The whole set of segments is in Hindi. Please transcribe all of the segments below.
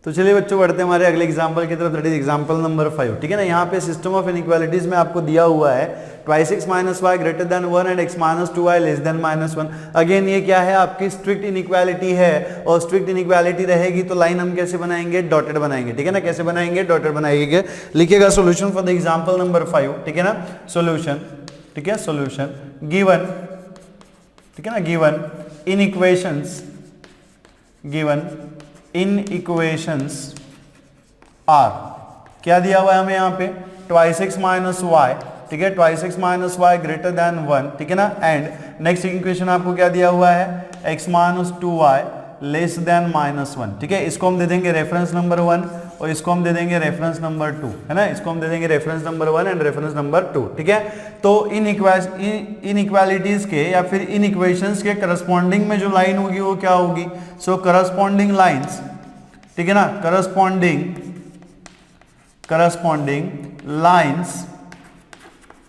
तो चलिए बच्चों बढ़ते हैं हमारे अगले एग्जांपल की तरफ, दैट इज एग्जांपल नंबर 5। ठीक है ना, यहाँ पे सिस्टम ऑफ इनइक्वालिटीज में आपको दिया हुआ है twice x minus Y greater than 1 and X minus 2y less than -1। Again ये क्या है, आपकी स्ट्रिक्ट इनइक्वालिटी है, और स्ट्रिक्ट इनइक्वालिटी रहेगी तो लाइन हम कैसे बनाएंगे, डॉटेड बनाएंगे। ठीक है ना, कैसे बनाएंगे, डॉटेड बनाएंगे। लिखिएगा solution for the example number 5। ठीक है ना, सोल्यूशन, ठीक है, सोल्यूशन गिवन, ठीक है ना, given inequations, given inequations are, क्या दिया हुआ है हमें यहाँ पे, ट्वाइस एक्स माइनस वाई, ठीक है, twice x minus Y greater than 1, ठीक है ना, एंड नेक्स्ट इक्वेशन आपको क्या दिया हुआ है, x minus 2y less than -1। ठीक है, इसको हम दे देंगे रेफरेंस नंबर 1 और इसको हम दे देंगे रेफरेंस नंबर 2, है ना, इसको हम दे देंगे reference number 1 and reference number 2। ठीक है, तो इन इक्वालिटीज के या फिर इन इक्वेशंस के करस्पॉन्डिंग में जो लाइन होगी वो क्या होगी, सो करस्पॉन्डिंग लाइंस, ठीक है ना, corresponding lines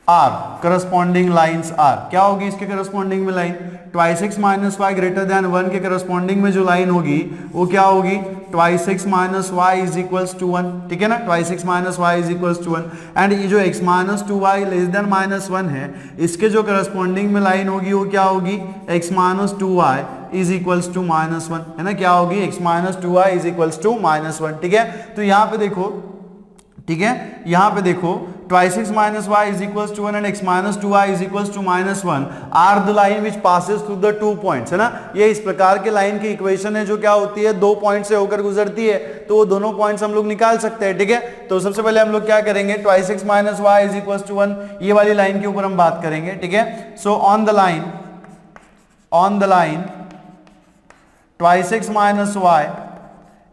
are, corresponding lines are, क्या होगी इसके करस्पॉन्डिंग में line, twice x minus Y greater than 1 के करस्पॉन्डिंग में जो लाइन होगी वो क्या होगी, twice x minus Y is equals to 1। ठीक है ना, twice x minus Y is equals to 1 and ये जो x minus 2y less than -1 है, इसके जो करस्पॉन्डिंग में लाइन होगी वो क्या होगी, X minus 2y is equals to -1, है ना, क्या होगी, X minus 2y is equals to -1। ठीक है, तो यहाँ पे देखो, ठीक है, यहाँ पे देखो twice x minus Y is equals to 1 and X minus 2y is equals to -1 are the line which passes through the 2 points, है ना, ये इस प्रकार के लाइन की इक्वेशन है जो क्या होती है, 2 पॉइंट से होकर गुजरती है, तो वो दोनों पॉइंट्स हम लोग निकाल सकते हैं। ठीक है, तो सबसे पहले हम लोग क्या करेंगे, twice x minus Y is equals to 1, ये वाली लाइन के ऊपर हम बात करेंगे। ठीक है, so on the line twice x minus Y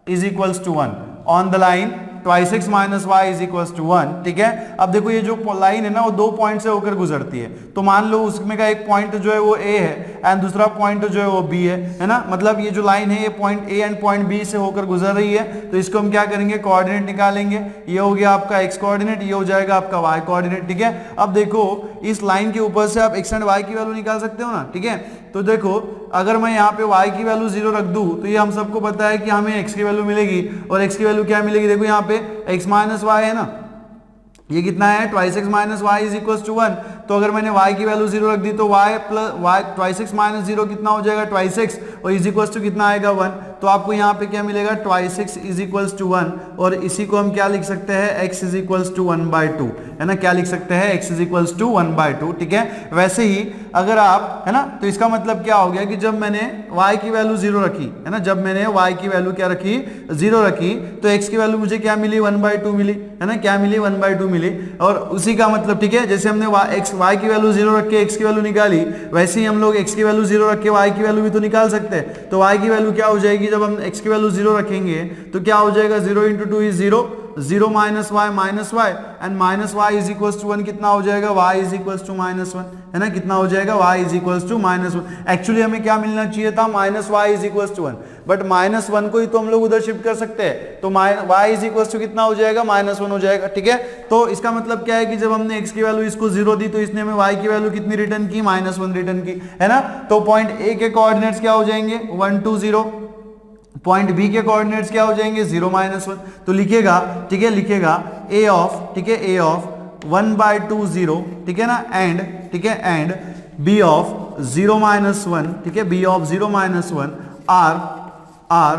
is equals to 1, on the line twice x minus Y is equals to 1। ठीक है, अब देखो ये जो लाइन है ना वो 2 पॉइंट से होकर गुजरती है, तो मान लो उसमें का एक पॉइंट जो है वो ए है एंड दूसरा पॉइंट जो है वो बी है ना, मतलब ये जो लाइन है ये point A and point B से होकर गुजर रही है, तो इसको हम क्या करेंगे, कोऑर्डिनेट निकालेंगे, ये हो गया आपका एक्स कोऑर्डिनेट, ये हो जाएगा आपका वाई कोऑर्डिनेट। ठीक है, अब देखो इस लाइन के ऊपर से आप एक्स एंड वाई की वैल्यू निकाल सकते हो ना। ठीक है, तो देखो अगर मैं यहाँ पे y की वैल्यू 0 रख दूं तो ये हम सबको पता है कि हमें x की वैल्यू मिलेगी, और x की वैल्यू क्या मिलेगी, देखो यहाँ पे x माइनस वाई है ना, ये कितना है, twice x minus Y is equals to 1, तो अगर मैंने y की वैल्यू 0 रख दी तो y plus Y twice x minus 0 कितना हो जाएगा, ट्वाइस एक्स, और इज इक्वल्स टू कितना आएगा 1, तो आपको यहाँ पे क्या मिलेगा, twice X is equals to 1, और इसी को हम क्या लिख सकते हैं, x इज इक्वल्स टू 1/2, है ना, क्या लिख सकते हैं, x इज इक्वल्स टू 1/2। ठीक है, वैसे ही अगर आप, है ना, तो इसका मतलब क्या हो गया कि जब मैंने y की वैल्यू 0 रखी, है ना, जब मैंने y की वैल्यू क्या रखी, 0 रखी, तो x की वैल्यू मुझे क्या मिली, 1/2 मिली, है ना, क्या मिली, 1/2 मिली, और उसी का मतलब, ठीक है, जैसे हमने y की वैल्यू 0 रख के x की वैल्यू निकाली, वैसे ही हम लोग x की वैल्यू 0 रख के y की वैल्यू भी तो निकाल सकते हैं। तो y की वैल्यू क्या हो जाएगी, जब हम x की वैल्यू 0 रखेंगे तो क्या हो जाएगा, 0 × 2 is 0, 0 minus Y and minus Y is equals to 1, कितना हो जाएगा, y इज इक्वल्स टू -1, है ना, कितना हो जाएगा, y is equals to -1। Actually हमें क्या मिलना चाहिए था, -y is equals to 1, but -1 को ही तो हम लोग उधर शिफ्ट कर सकते हैं, तो y इज इक्वल्स टू कितना हो जाएगा, -1 हो जाएगा। ठीक है, तो इसका मतलब क्या है कि जब हमने x की वैल्यू इसको 0 दी तो इसने हमें y की वैल्यू कितनी रिटर्न की, -1 रिटर्न की, है ना, तो पॉइंट ए के कोऑर्डिनेट्स क्या हो जाएंगे, 1 2 0, पॉइंट बी के कोऑर्डिनेट्स क्या हो जाएंगे, 0 -1, तो लिखेगा, ठीक है, लिखेगा a ऑफ, ठीक है, a ऑफ 1/2 0, ठीक है ना, एंड, ठीक है, एंड b ऑफ 0 -1, ठीक है, b of 0 -1 are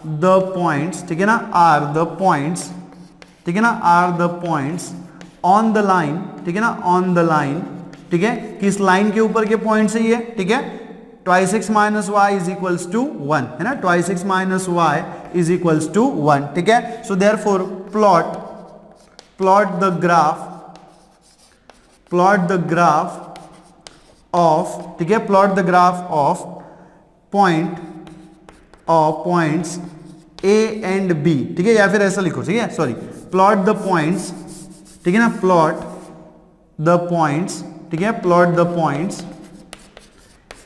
the points, ठीक है ना, आर द पॉइंट्स, ठीक है ना, are the points on the line, ठीक है ना, ऑन द लाइन, ठीक है, किस लाइन के ऊपर के पॉइंट्स है ये, ठीक है, twice x minus Y is equals to 1, है ना, twice x minus Y is equals to 1। ठीक है, so therefore plot the graph of, ठीक है, plot the graph of points A and B, ठीक है, या फिर ऐसा लिखो, ठीक है, सॉरी, प्लॉट द पॉइंट्स, ठीक है ना, प्लॉट द पॉइंट्स, ठीक है, plot the points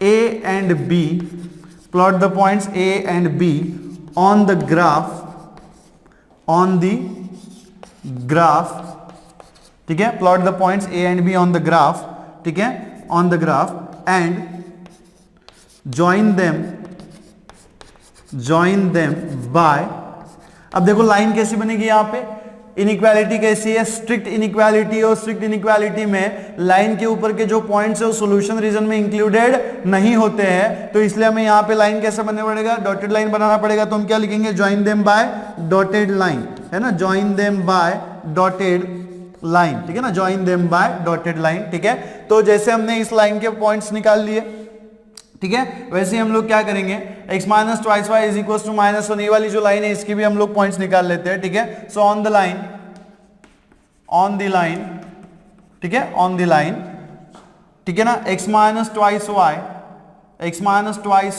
A and B, plot the points A and B on the graph, ठीक है, plot the points A and B on the graph, ठीक है, on the graph and join them by अब देखो लाइन कैसी बनेगी यहाँ पे, इनइक्वालिटी कैसी है, स्ट्रिक्ट इनइक्वालिटी, और स्ट्रिक्ट इनइक्वालिटी में लाइन के ऊपर के जो पॉइंट्स है वो सॉल्यूशन रीजन में इंक्लूडेड नहीं होते हैं, तो इसलिए हमें यहाँ पे लाइन कैसे बनना पड़ेगा, डॉटेड लाइन बनाना पड़ेगा। तो हम क्या लिखेंगे, join them by dotted line, है ना, join them by dotted line, ठीक है ना, join them by dotted line, ठीक है। तो जैसे हमने इस लाइन के पॉइंट्स निकाल लिए, ठीक है, वैसे ही हम लोग क्या करेंगे, x minus twice Y is equal to minus one, ये वाली जो लाइन है इसकी भी हम लोग पॉइंट्स निकाल लेते हैं, ठीक है। सो ऑन द लाइन, ठीक है, ऑन द लाइन, ठीक है ना, x minus twice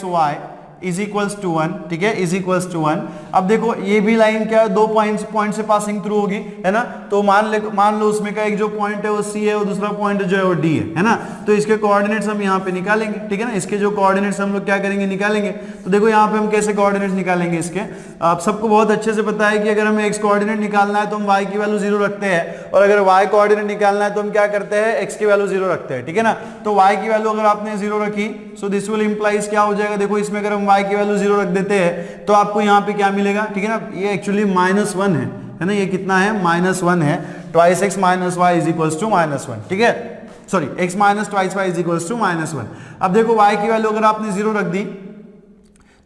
Y is equals to 1, ठीक है, इज इक्वल्स टू 1। अब देखो ये भी लाइन क्या है, दो पॉइंट से पासिंग थ्रू होगी, है ना, तो मान लो उसमें का एक जो पॉइंट है वो C है और दूसरा पॉइंट जो है वो D है ना। तो इसके कोऑर्डिनेट्स हम यहाँ पे निकालेंगे, ठीक है ना, इसके जो कोऑर्डिनेट्स हम लोग क्या करेंगे, निकालेंगे। तो देखो यहाँ पे हम कैसे कोऑर्डिनेट्स निकालेंगे इसके, आप सबको बहुत अच्छे से पता है कि अगर हमें x कोऑर्डिनेट निकालना है तो हम y की वैल्यू 0 रखते हैं, और अगर y कोऑर्डिनेट निकालना है तो हम क्या करते हैं, x की वैल्यू 0 रखते हैं, ठीक है ना। तो y की वैल्यू अगर आपने 0 रखी, सो दिस विल इंप्लाइज क्या हो जाएगा, देखो इसमें अगर हम y की वैल्यू 0 रख देते हैं तो आपको यहाँ पे क्या मिलेगा, ठीक है ना, ये एक्चुअली -1 है ना, ये कितना है, -1 है, twice x minus Y is equals to -1, ठीक है, sorry x minus twice Y is equals to -1। अब देखो y की वैल्यू अगर आपने 0 रख दी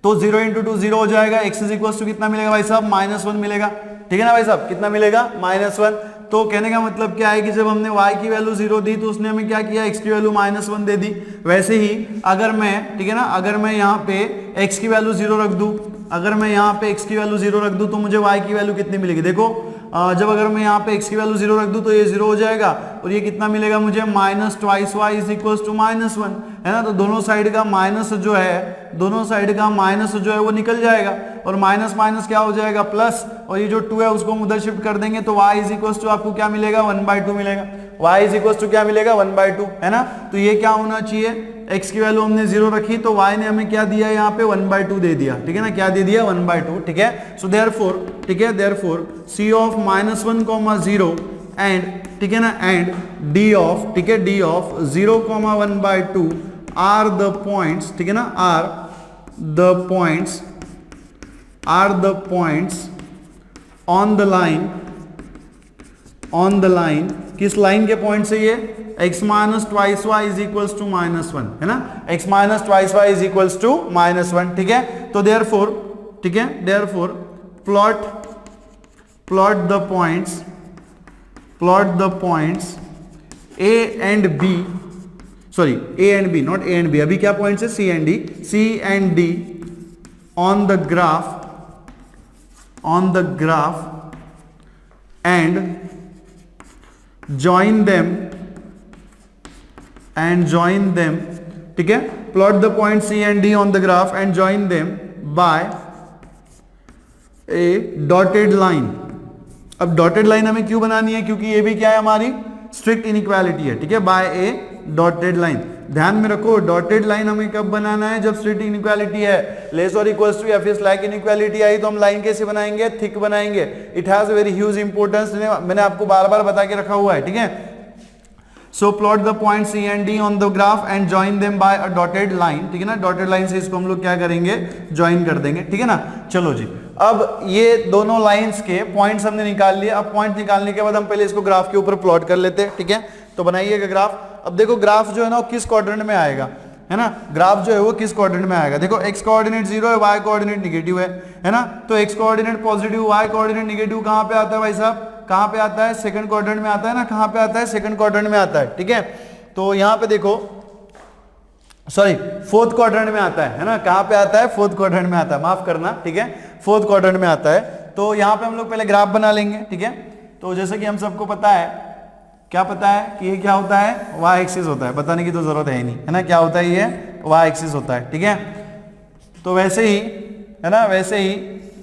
तो 0 इंटू 2 0 हो जाएगा, x इज इक्वल्स टू कितना मिलेगा भाई साहब, -1 मिलेगा, ठीक है ना भाई साहब, कितना मिलेगा, -1। तो कहने का मतलब क्या है कि जब हमने y की वैल्यू 0 दी तो उसने हमें क्या किया, x की वैल्यू -1 दे दी। वैसे ही अगर मैं, ठीक है ना, अगर मैं यहाँ पे x की वैल्यू 0 रख दूं, अगर मैं यहाँ पे x की वैल्यू 0 रख दूं तो मुझे y की वैल्यू कितनी मिलेगी, देखो जब अगर मैं यहाँ पे x की वैल्यू 0 रख दूं तो ये 0 हो जाएगा, और ये कितना मिलेगा मुझे, minus twice Y is equals to -1, है ना। तो दोनों साइड का माइनस जो है, दोनों साइड का माइनस जो है वो निकल जाएगा, और माइनस माइनस क्या हो जाएगा, प्लस, और ये जो 2 है उसको हम उधर शिफ्ट कर देंगे तो y इज इक्वल्स टू आपको क्या मिलेगा, 1/2 मिलेगा, y इज इक्वल्स टू क्या मिलेगा, 1/2, है ना। तो ये क्या होना चाहिए, x की वैल्यू हमने 0 रखी तो y ने हमें क्या दिया, यहाँ पे 1/2 दे दिया, ठीक है ना, क्या दे दिया, 1/2, ठीक है। सो देयरफॉर, ठीक है, देयरफॉर c ऑफ -1, 0 एंड, ठीक है ना, एंड d ऑफ, ठीक है, d of 0, 1/2 are the points, ठीक है ना, are the points on the line, किस लाइन के पॉइंट से ये, x minus twice Y is equals to -1, है ना, x minus twice Y is equals to -1, ठीक है। तो देयरफॉर, ठीक है, therefore plot the points a and b, sorry a and b, not a and b, अभी क्या पॉइंट्स है, c and d on the graph and join them, ठीक है, plot the point C and D on the graph and join them by a dotted line। अब डॉटेड लाइन हमें क्यों बनानी है, क्योंकि ये भी क्या है, हमारी स्ट्रिक्ट इनइक्वालिटी है, ठीक है, बाय ए डॉटेड लाइन। ध्यान में रखो, डॉटेड लाइन हमें कब बनाना है, जब स्ट्रिक्ट इनइक्वालिटी है, लेस और इक्वल्स टू या फिर स्लैक इनइक्वालिटी आई तो हम लाइन कैसे बनाएंगे, थिक बनाएंगे। It has very huge importance, मैंने आपको बार बार बता के रखा हुआ है, ठीक है। So plot the point C and D on the graph and join them by a dotted line, ठीक है ना, डॉटेड लाइन से इसको हम लोग क्या करेंगे, ज्वाइन कर देंगे, ठीक है ना। चलो जी, अब ये दोनों लाइंस के पॉइंट्स हमने निकाल लिए। अब पॉइंट निकालने के बाद हम पहले इसको ग्राफ के ऊपर प्लॉट कर लेते हैं, ठीक है। तो बनाइएगा ग्राफ। अब देखो ग्राफ जो है ना वो किस क्वाड्रेंट में आएगा, है ना, ग्राफ जो है वो किस क्वाड्रेंट में आएगा। देखो x कोऑर्डिनेट 0 है, y कोऑर्डिनेट नेगेटिव है ना। तो x coordinate positive, y coordinate negative कहां पे आता है भाई साहब, कहां पे आता है, सेकंड क्वाड्रेंट में आता है ना, कहां पे आता है, सेकंड क्वाड्रेंट में आता है, ठीक है। तो यहां पे देखो, सॉरी फोर्थ क्वाड्रेंट में आता है ना, कहां पे आता है, फोर्थ क्वाड्रेंट में आता है, माफ करना, ठीक है, फोर्थ क्वाड्रेंट में आता है। तो यहां पे हम लोग पहले ग्राफ बना लेंगे, ठीक है। तो जैसे कि हम सबको पता है, क्या पता है कि ये क्या होता है, y एक्सिस होता है, बताने की तो जरूरत है नहीं, है ना, क्या होता है ये, y एक्सिस होता है, ठीक है। तो वैसे ही, है ना, वैसे ही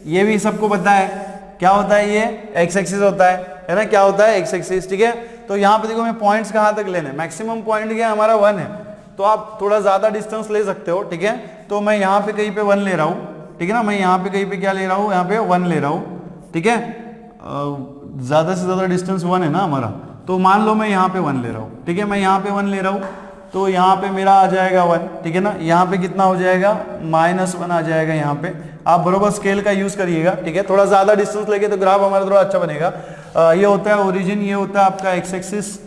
ये भी सबको पता है क्या होता है, ये x एक्सिस होता है ना, क्या होता है, x एक्सिस, ठीक है। तो यहाँ पे देखो हमें पॉइंट्स कहाँ तक लेने, मैक्सिमम पॉइंट क्या हमारा 1 है, तो आप थोड़ा ज्यादा डिस्टेंस ले सकते हो, ठीक है। तो मैं यहाँ पे कहीं पे 1 ले रहा हूँ, ठीक है ना, मैं यहाँ पे कहीं पे क्या ले रहा हूँ, यहाँ पे 1 ले रहा हूँ, ठीक है। ज्यादा से ज्यादा डिस्टेंस 1 है ना हमारा, तो मान लो मैं यहाँ पे 1 ले रहा हूँ, ठीक है, मैं यहाँ पे 1 ले रहा हूँ, तो यहाँ पे मेरा आ जाएगा 1, ठीक है ना। यहाँ पे कितना हो जाएगा, -1 आ जाएगा यहाँ पे, आप बरोबर स्केल का यूज करिएगा, ठीक है। थोड़ा ज्यादा डिस्टेंस लेके तो ग्राफ हमारा थोड़ा अच्छा बनेगा। ये होता है ओरिजिन, ये होता है आपका एक्स एक्सिस,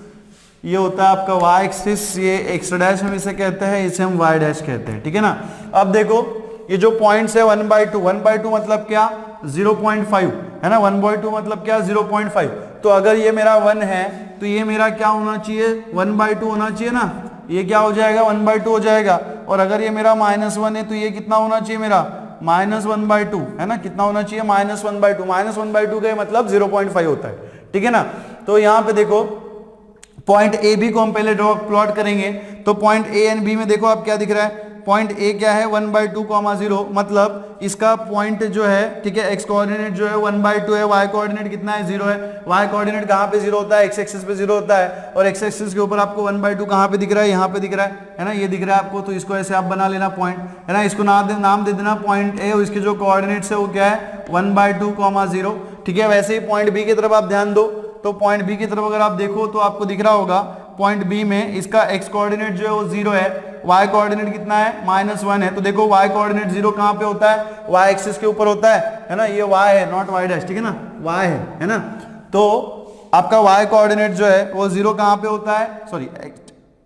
ये होता है आपका वाई एक्सिस, ये एक्स डैश हम इसे कहते हैं, इसे हम वाई डैश कहते हैं, ठीक है ना। अब देखो ये जो पॉइंट्स है 1/2, 1/2 मतलब क्या 0.5 है ना, 1/2 मतलब क्या 0.5। तो अगर ये मेरा 1 है तो ये मेरा क्या होना चाहिए 1/2 होना चाहिए ना, ये क्या हो जाएगा 1/2 हो जाएगा। और अगर ये मेरा -1 है तो ये कितना होना चाहिए मेरा -1/2 है ना, कितना होना चाहिए -1/2, -1/2 का मतलब 0.5 होता है, ठीक है ना। तो यहाँ पे देखो पॉइंट ए बी को हम पहले ड्रॉ प्लॉट करेंगे, तो पॉइंट ए एंड बी में देखो आप क्या दिख रहा है, पॉइंट ए क्या है 1/2, 0 मतलब इसका पॉइंट जो है, ठीक है, एक्स कोऑर्डिनेट जो है 1/2 है, वाई कोऑर्डिनेट कितना है 0 है। वाई कोऑर्डिनेट कहाँ पे 0 होता है, एक्स एक्सिस पे 0 होता है, और एक्स एक्सिस के ऊपर आपको 1/2 कहाँ पे दिख रहा है, यहाँ पे दिख रहा है ना, ये दिख रहा है आपको। तो इसको ऐसे आप बना लेना पॉइंट, है ना, इसको नाम दे देना पॉइंट ए, और इसके जो कोऑर्डिनेट्स है वो क्या है 1/2, 0, ठीक है। वैसे ही पॉइंट बी की तरफ आप ध्यान दो, तो पॉइंट बी की तरफ अगर आप देखो तो आपको दिख रहा होगा पॉइंट बी में इसका एक्स कोऑर्डिनेट जो है वो 0 है, वाई कोऑर्डिनेट कितना है -1 है। तो देखो वाई कोऑर्डिनेट 0 कहाँ पे होता है, वाई एक्सिस के ऊपर होता है ना, ये वाई है नॉट वाई डैश, ठीक है ना, वाई है ना। तो आपका वाई कोऑर्डिनेट जो है वो 0 कहाँ पे होता है, सॉरी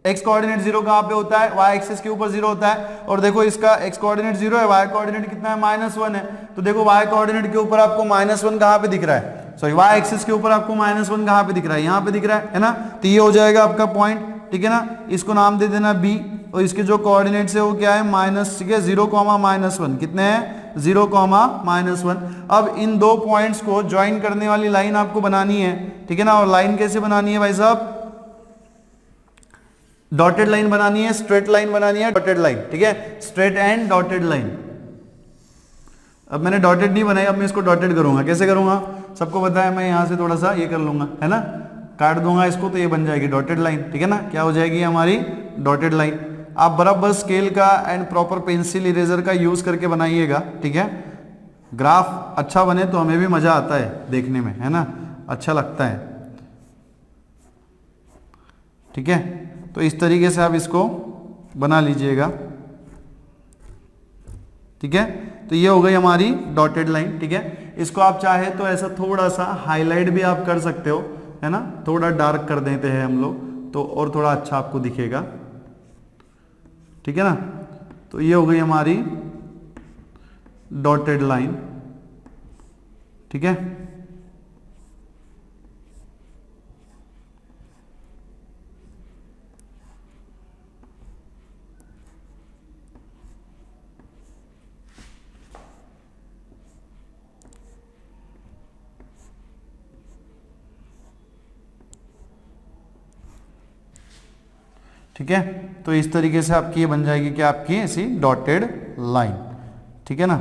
एक्स कोऑर्डिनेट 0 कहाँ पे होता है, वाई एक्सिस के ऊपर 0 होता है। और देखो इसका एक्स कोऑर्डिनेट 0 है, वाई कोऑर्डिनेट कितना है -1 है। तो देखो वाई कोऑर्डिनेट के ऊपर आपको -1 कहाँ पे दिख रहा है, सॉरी वाई एक्सिस के ऊपर आपको -1 कहाँ पे दिख रहा है, यहाँ पे दिख रहा है ना। तो ये हो जाएगा आपका पॉइंट, ठीक है ना। इसको नाम दे देना बी, और इसके जो कोऑर्डिनेट्स है वो क्या है माइनस, ठीक है 0, -1 कितने हैं 0, -1। अब इन दो पॉइंट्स को ज्वाइन करने वाली लाइन आपको बनानी है, ठीक है ना। और लाइन कैसे बनानी है भाई साहब, डॉटेड लाइन बनानी है, स्ट्रेट लाइन बनानी है, डॉटेड लाइन, ठीक है, स्ट्रेट एंड डॉटेड लाइन। अब मैंने डॉटेड नहीं बनाई, अब मैं इसको डॉटेड करूंगा, कैसे करूंगा सबको पता है, मैं यहां से थोड़ा सा ये कर लूंगा, है ना, काट दूंगा इसको, तो ये बन जाएगी डॉटेड लाइन, ठीक है ना। क्या हो जाएगी हमारी डॉटेड लाइन। आप बराबर स्केल का एंड प्रॉपर पेंसिल इरेजर का यूज करके बनाइएगा, ठीक है। ग्राफ अच्छा बने तो हमें भी मजा आता है देखने में, है ना, अच्छा लगता है, ठीक है। तो इस तरीके से आप इसको बना लीजिएगा, ठीक है। तो ये हो गई हमारी डॉटेड लाइन, ठीक है। इसको आप चाहे तो ऐसा थोड़ा सा हाईलाइट भी आप कर सकते हो, है ना, थोड़ा डार्क कर देते हैं हम लोग तो और थोड़ा अच्छा आपको दिखेगा, ठीक है ना। तो ये हो गई हमारी डॉटेड लाइन, ठीक है। ठीक है, तो इस तरीके से आपकी ये बन जाएगी कि आपकी ऐसी डॉटेड लाइन, ठीक है ना।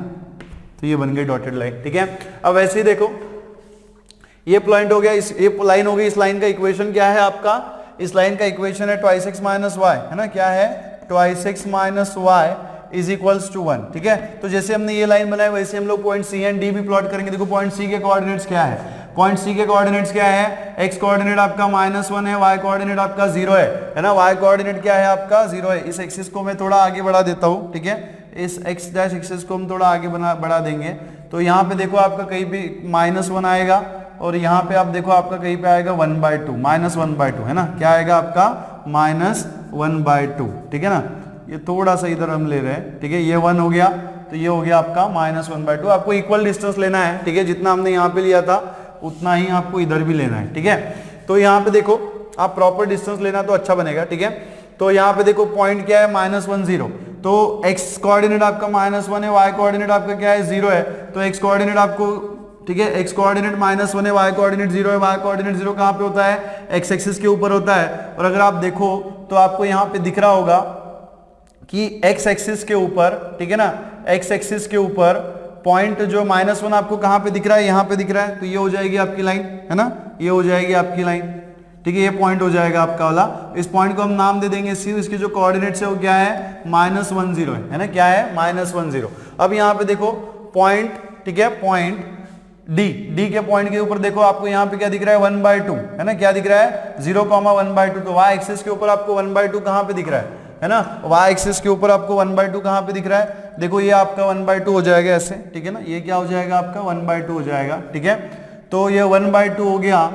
तो ये बन गई डॉटेड लाइन, ठीक है। अब वैसे ही देखो ये पॉइंट हो गया, इस ये लाइन हो गई, इस लाइन का इक्वेशन क्या है आपका, इस लाइन का इक्वेशन है 2x - y, है ना, क्या है 2x - y = 1, ठीक है। तो जैसे हमने ये लाइन बनाई वैसे हम लोग पॉइंट सी एंड डी भी प्लॉट करेंगे। देखो पॉइंट सी के कोऑर्डिनेट्स क्या है, पॉइंट सी के कोऑर्डिनेट्स क्या है, एक्स कोऑर्डिनेट आपका -1 है, वाई कोऑर्डिनेट आपका 0 है ना, वाई कोऑर्डिनेट क्या है आपका 0 है। इस एक्सिस को मैं थोड़ा आगे बढ़ा देता हूँ, ठीक है, इस एक्स डैश एक्सिस को हम थोड़ा आगे बढ़ा देंगे। तो यहाँ पे देखो आपका कहीं भी -1 आएगा, और यहाँ पे आप देखो आपका कहीं पे आएगा 1/2, -1/2, है ना, क्या आएगा आपका -1/2, ठीक है ना। ये थोड़ा सा इधर हम ले रहे हैं, ठीक है, ये 1 हो गया, तो ये हो गया आपका -1/2। आपको इक्वल डिस्टेंस लेना है, ठीक है, जितना हमने यहाँ पे लिया था उतना ही आपको इधर भी लेना है, ठीक है। तो यहाँ पे देखो आप प्रॉपर डिस्टेंस लेना तो अच्छा बनेगा, ठीक है। तो यहाँ पे देखो पॉइंट क्या है -1, 0, तो x कोऑर्डिनेट आपका -1 है, y कोऑर्डिनेट आपका क्या है 0 है। तो x कोऑर्डिनेट आपको, ठीक है, x कोऑर्डिनेट -1 है, y कोऑर्डिनेट 0 है, y कोऑर्डिनेट 0 कहाँ पे होता है, x एक्सिस के ऊपर होता है। और अगर आप देखो तो आपको यहाँ पे दिख रहा होगा कि x एक्सिस के ऊपर, ठीक है ना, x एक्सिस के ऊपर पॉइंट जो -1 आपको कहाँ पे दिख रहा है, यहाँ पे दिख रहा है। तो ये हो जाएगी आपकी लाइन, है ना, ये हो जाएगी आपकी लाइन, ठीक है, ये पॉइंट हो जाएगा आपका वाला। इस पॉइंट को हम नाम दे देंगे सी, इसके जो कोऑर्डिनेट्स है वो क्या है -10 है ना, क्या है -10। अब यहाँ पे देखो पॉइंट, ठीक है, पॉइंट डी के पॉइंट के ऊपर देखो आपको यहाँ पे क्या दिख रहा है 1/2, है ना, क्या दिख रहा है 0, 1/2। तो y एक्सिस के ऊपर आपको 1/2 कहाँ पे दिख रहा है, है ना। y एक्सिस के ऊपर आपको 1/2 कहाँ पे दिख रहा है, देखो ये आपका 1/2 हो जाएगा ऐसे, ठीक है ना, ये क्या हो जाएगा आपका 1/2 हो जाएगा, ठीक है। तो ये 1/2 हो गया,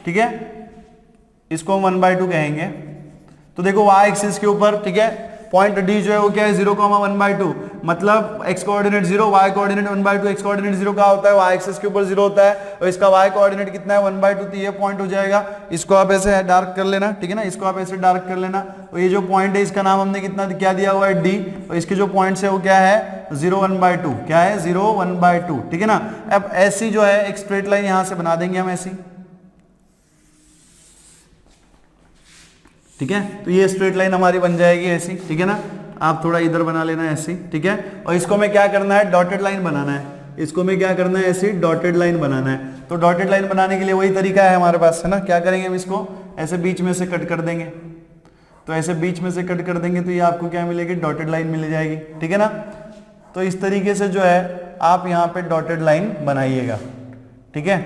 ठीक है, इसको हम 1/2 कहेंगे। तो देखो y एक्सिस के ऊपर, ठीक है, पॉइंट डी जो है वो क्या है 0,1/2, मतलब x coordinate 0, y coordinate 1/2, x coordinate 0 कहाँ होता है, y एक्सिस के ऊपर 0 होता है, और इसका y कोऑर्डिनेट कितना है 1/2, तो ये पॉइंट हो जाएगा। इसको आप ऐसे डार्क कर लेना, ठीक है ना, इसको आप ऐसे डार्क कर लेना। और ये जो पॉइंट है इसका नाम हमने कितना क्या दिया हुआ है, डी, और इसके जो पॉइंट्स है वो क्या है 0,1/2, क्या है 0,1/2, ठीक है ना। अब ऐसी जो है एक स्ट्रेट लाइन यहां से बना देंगे हम ऐसी, ठीक है। तो ये स्ट्रेट लाइन हमारी बन जाएगी ऐसी, ठीक है ना। आप थोड़ा इधर बना लेना ऐसी, ठीक है। और इसको में क्या करना है, डॉटेड लाइन बनाना है, इसको में क्या करना है ऐसी डॉटेड लाइन बनाना है। तो डॉटेड लाइन बनाने के लिए वही तरीका है हमारे पास, है ना। क्या करेंगे हम इसको ऐसे बीच में से कट कर देंगे, तो ऐसे बीच में से कट कर देंगे तो ये आपको क्या मिलेगी, डॉटेड लाइन मिल जाएगी, ठीक है ना। तो इस तरीके से जो है आप यहाँ पे डॉटेड लाइन बनाइएगा, ठीक है।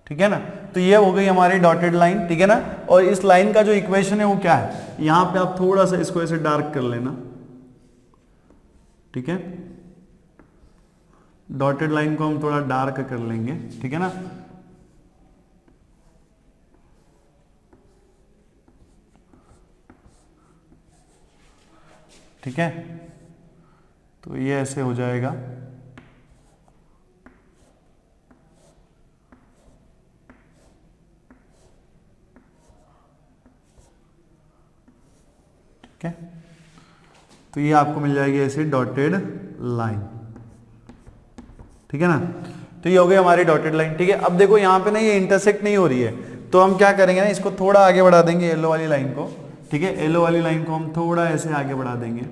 ठीक है ना। तो ये हो गई हमारी डॉटेड लाइन, ठीक है ना। और इस लाइन का जो इक्वेशन है वो क्या है, यहां पे आप थोड़ा सा इसको ऐसे डार्क कर लेना, ठीक है। डॉटेड लाइन को हम थोड़ा डार्क कर लेंगे, ठीक है ना। ठीक है, तो ये ऐसे हो जाएगा, ठीक है। तो ये आपको मिल जाएगी ऐसे डॉटेड लाइन, ठीक है ना। तो ये हो गई हमारी डॉटेड लाइन, ठीक है। अब देखो यहाँ पे ना ये इंटरसेक्ट नहीं हो रही है, तो हम क्या करेंगे ना, इसको थोड़ा आगे बढ़ा देंगे येलो वाली लाइन को, ठीक है। येलो वाली लाइन को हम थोड़ा ऐसे आगे बढ़ा देंगे,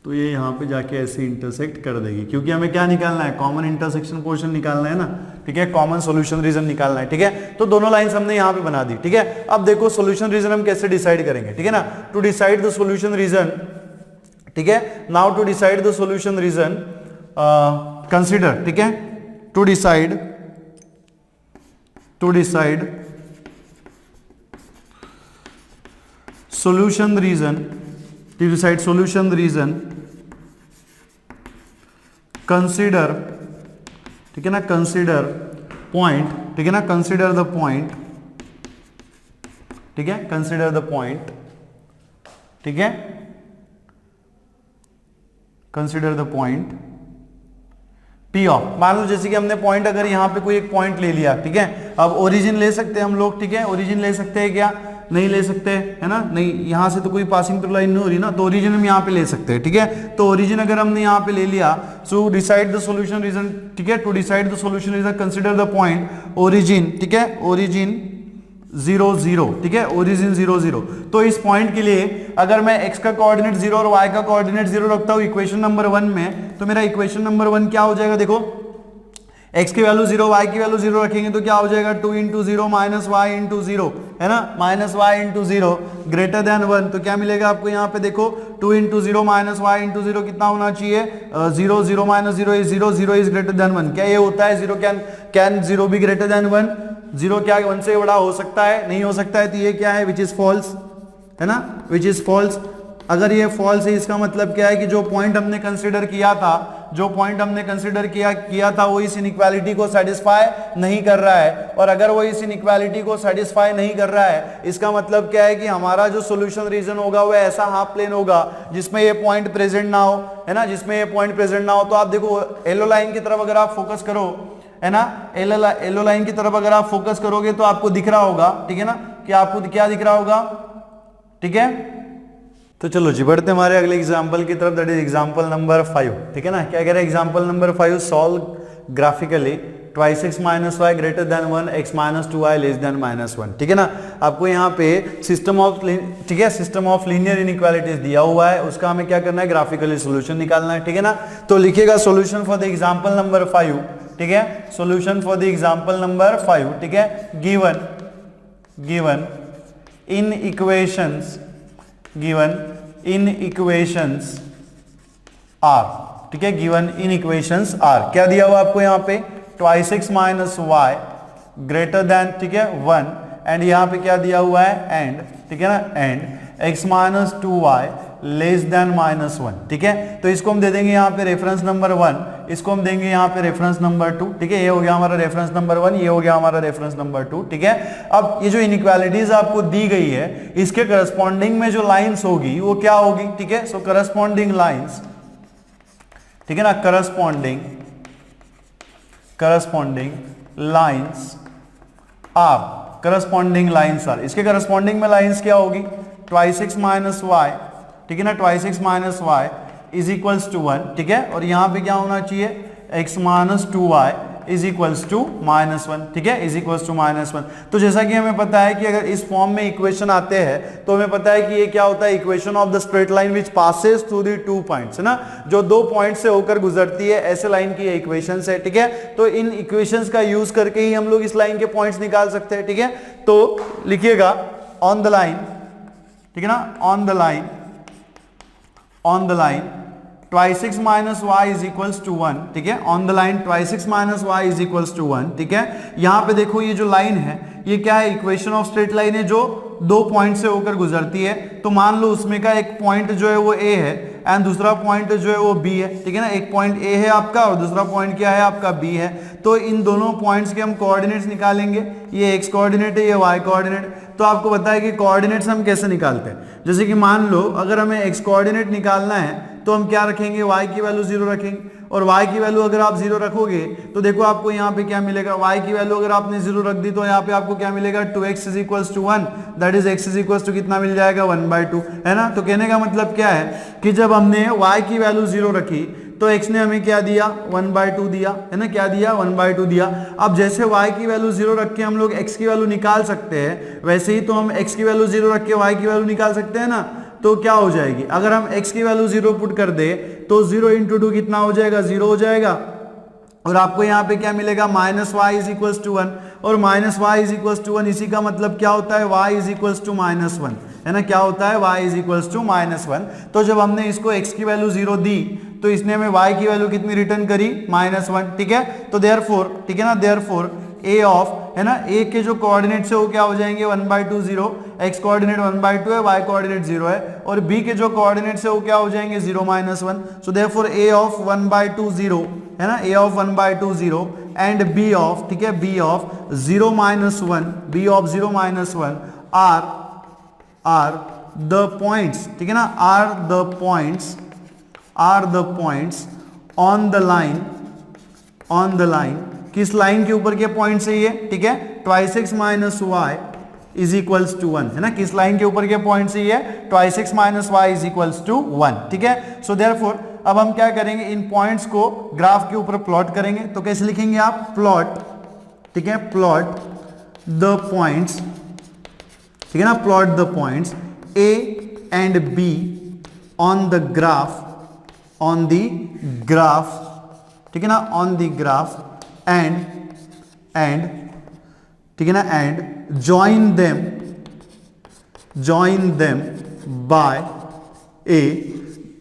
तो ये यहाँ पे जाके ऐसे इंटरसेक्ट कर देगी, क्योंकि हमें क्या निकालना है, कॉमन इंटरसेक्शन कोएफिशिएंट निकालना है ना, ठीक है, कॉमन सॉल्यूशन रीजन निकालना है, ठीक है। तो दोनों लाइंस हमने यहाँ पे बना दी, ठीक है। अब देखो सॉल्यूशन रीजन हम कैसे डिसाइड करेंगे, ठीक है ना। To decide the solution region, ठीक है, now to decide the solution region consider, ठीक है, to decide solution reason, to decide solution reason, consider, ठीक है ना, consider point, ठीक है ना, consider the point, ठीक है, consider the point, ठीक है, consider the point P of, मान लो जैसे कि हमने पॉइंट, अगर यहाँ पे कोई एक पॉइंट ले लिया, ठीक है। अब ओरिजिन ले सकते हैं हम लोग, ठीक है, ओरिजिन ले सकते हैं क्या, नहीं ले सकते, है ना, नहीं, यहाँ से तो कोई पासिंग थ्रू लाइन नहीं हो रही ना, तो ओरिजिन हम यहाँ पे ले सकते हैं, ठीक है। तो ओरिजिन अगर हमने यहाँ पे ले लिया, so decide the solution region, ठीक है, to decide the solution region consider the point origin, ठीक है, ओरिजिन 0 0, ठीक है, ओरिजिन 0 0। तो इस पॉइंट के लिए अगर मैं x का कोऑर्डिनेट 0 और y का कोऑर्डिनेट 0 रखता हूं इक्वेशन नंबर 1 में, तो मेरा इक्वेशन नंबर 1 क्या हो जाएगा, देखो x की वैल्यू 0, y की वैल्यू 0 रखेंगे तो क्या हो जाएगा 2 × 0 - y × 0, है ना, -y × 0 ग्रेटर देन 1। तो क्या मिलेगा आपको यहाँ पे, देखो 2 × 0 - y × 0 कितना होना चाहिए, 0 0 - 0 इज 0, 0 इज ग्रेटर देन 1। क्या ये होता है 0 कैन 0 भी ग्रेटर देन 1, 0 क्या 1 से बड़ा हो सकता है, नहीं हो सकता है, तो ये क्या है, विच इज फॉल्स, है ना, विच इज फॉल्स। अगर ये फॉल्स है इसका मतलब क्या है कि जो पॉइंट हमने कंसीडर किया था, जो पॉइंट हमने कंसीडर किया था वो इस इनइक्वालिटी को सेटिस्फाई नहीं कर रहा है। और अगर वो इस इनइक्वालिटी को सेटिस्फाई नहीं कर रहा है, इसका मतलब क्या है कि हमारा जो सॉल्यूशन रीजन होगा वो ऐसा हाफ प्लेन होगा जिसमें ये पॉइंट प्रेजेंट ना हो, है ना, जिसमें ये पॉइंट प्रेजेंट ना हो। तो आप देखो येलो लाइन की तरफ अगर आप फोकस करो, है ना, येलो लाइन की तरफ अगर आप फोकस करोगे तो आपको दिख रहा होगा, ठीक है ना, कि आपको क्या दिख रहा होगा, ठीक है। तो चलो जी बढ़ते हमारे अगले एग्जांपल की तरफ, दैट इज एग्जांपल नंबर 5, ठीक है ना। क्या कह रहे हैं example number 5, solve graphically 2x - y greater than 1, x - 2y less than -1, ठीक है ना। आपको यहाँ पे सिस्टम ऑफ, ठीक है, सिस्टम ऑफ लीनियर इनइक्वालिटीज दिया हुआ है, उसका हमें क्या करना है, ग्राफिकली सॉल्यूशन निकालना है, ठीक है ना। तो लिखिएगा solution for the example number 5, ठीक है, solution for the example number 5, ठीक है। गिवन इन इक्वेशंस आर, ठीक है, गिवन इन इक्वेशंस आर। क्या दिया हुआ आपको यहाँ पे, twice x minus Y greater than, ठीक है, 1, एंड यहाँ पे क्या दिया हुआ है, एंड, ठीक है ना, and X minus 2y less then minus 1, ठीक है। तो इसको हम दे देंगे यहाँ पे रेफरेंस नंबर 1, इसको हम देंगे यहाँ पे रेफरेंस नंबर 2, ठीक है। ये हो गया हमारा रेफरेंस नंबर 1, ये हो गया हमारा रेफरेंस नंबर 2, ठीक है। अब ये जो इनइक्वालिटीज आपको दी गई है, इसके करस्पॉन्डिंग में जो लाइंस होगी वो क्या होगी, ठीक है। सो करस्पॉन्डिंग लाइंस, ठीक है ना, corresponding lines are, corresponding lines are, इसके करस्पॉन्डिंग में लाइंस क्या होगी, ट्वाइस एक्स माइनस वाई, ठीक है ना, twice x minus Y is equals to 1, ठीक है। और यहाँ पे क्या होना चाहिए, x minus 2y is equals to minus 1, ठीक है, इज इक्वल्स टू माइनस 1। तो जैसा कि हमें पता है कि अगर इस फॉर्म में इक्वेशन आते हैं तो हमें पता है कि ये क्या होता है, equation of the straight line which passes through the 2 points, है ना, जो 2 पॉइंट से होकर गुजरती है, ऐसे लाइन की इक्वेशन है, ठीक है। तो इन इक्वेशंस का यूज करके ही हम लोग इस लाइन के पॉइंट्स निकाल सकते हैं, ठीक है। तो लिखिएगा ऑन द लाइन, ठीक है ना, on the line twice x minus Y is equals to 1, ठीक है, on the line twice x minus Y is equals to 1, ठीक है। यहां पे देखो ये जो लाइन है ये क्या है, इक्वेशन ऑफ स्ट्रेट लाइन है जो 2 पॉइंट से होकर गुजरती है। तो मान लो उसमें का एक पॉइंट जो है वो ए है एंड दूसरा पॉइंट जो है वो बी है, ठीक है ना। एक पॉइंट ए है आपका और दूसरा पॉइंट क्या है आपका, बी है। तो इन दोनों पॉइंट्स के हम कोऑर्डिनेट्स निकालेंगे, ये एक्स कोऑर्डिनेट है, ये वाई कोऑर्डिनेट। तो आपको पता है कि कोऑर्डिनेट्स हम कैसे निकालते हैं, जैसे कि मान लो अगर हमें एक्स कोऑर्डिनेट निकालना है तो हम क्या रखेंगे, y की वैल्यू 0 रखेंगे, और y की वैल्यू अगर आप 0 रखोगे तो देखो आपको यहाँ पे क्या मिलेगा, y की वैल्यू अगर आपने 0 रख दी तो यहाँ पे आपको क्या मिलेगा, 2x is equals to 1, that is x is equals to कितना मिल जाएगा, 1/2, है ना। तो कहने का मतलब क्या है कि जब हमने y की वैल्यू 0 रखी तो x ने हमें क्या दिया, 1/2 दिया, है ना, क्या दिया, 1/2 दिया। अब जैसे y की वैल्यू 0 रख के हम लोग x की वैल्यू निकाल सकते हैं, वैसे ही तो हम x की वैल्यू 0 रख के y की वैल्यू निकाल सकते हैं ना। तो क्या हो जाएगी, अगर हम x की वैल्यू 0 पुट कर दे तो 0 इंटू 2 कितना हो जाएगा, 0 हो जाएगा। और आपको यहाँ पे क्या मिलेगा, minus Y is equals to 1, और minus Y is equals to 1, इसी का मतलब क्या होता है, y is equals to minus 1, है ना, क्या होता है, y is equals to minus 1। तो जब हमने इसको x की वैल्यू 0 दी तो इसने हमें y की वैल्यू कितनी रिटर्न करी, -1, ठीक है। तो देयरफॉर, ठीक है ना, देयरफॉर a ऑफ, है ना, a के जो कोऑर्डिनेट्स है वो क्या हो जाएंगे, 1/2 0, x कोऑर्डिनेट 1/2 है, y कोऑर्डिनेट 0 है, और b के जो कोऑर्डिनेट्स है वो क्या हो जाएंगे, 0 -1। सो देयरफॉर a ऑफ 1/2 0, है ना, a of 1/2 0 and b of, ठीक है, b of 0 -1, b of 0 -1 are the points, ठीक है ना, are the points on the line, किस लाइन के ऊपर के पॉइंट से ये, ठीक है, twice x minus Y is equals to 1, है ना, किस लाइन के ऊपर के पॉइंट से ये, twice x minus Y is equals to 1, ठीक है। सो देयरफॉर अब हम क्या करेंगे, इन पॉइंट्स को ग्राफ के ऊपर प्लॉट करेंगे। तो कैसे लिखेंगे आप, प्लॉट, ठीक है, प्लॉट द पॉइंट्स, ठीक है ना, plot the points A and be on the graph, ठीक है ना, ऑन द ग्राफ एंड ठीक है ना, एंड जॉइन देम बाय ए,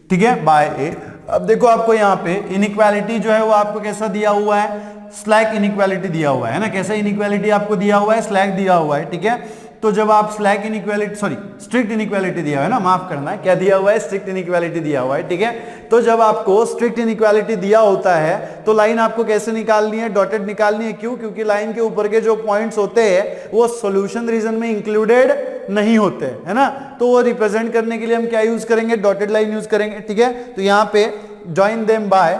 ठीक है, बाय ए। अब देखो आपको यहाँ पे इनइक्वालिटी जो है वो आपको कैसा दिया हुआ है, स्लैक इनइक्वालिटी दिया हुआ है ना, कैसा इनइक्वालिटी आपको दिया हुआ है, स्लैक दिया हुआ है, ठीक है। तो जब आप slack inequality, sorry strict inequality दिया हुआ है ना, माफ करना है, क्या दिया हुआ है, स्ट्रिक्ट इनइक्वालिटी दिया हुआ है, ठीक है। तो जब आपको स्ट्रिक्ट इनइक्वालिटी दिया होता है तो लाइन आपको कैसे निकालनी है, डॉटेड निकालनी है। क्यों, क्योंकि लाइन के ऊपर के जो पॉइंट्स होते हैं वो सॉल्यूशन रीजन में इंक्लूडेड नहीं होते, है ना। तो वो रिप्रेजेंट करने के लिए हम क्या यूज करेंगे, डॉटेड लाइन यूज करेंगे, ठीक है। तो यहाँ पे join them by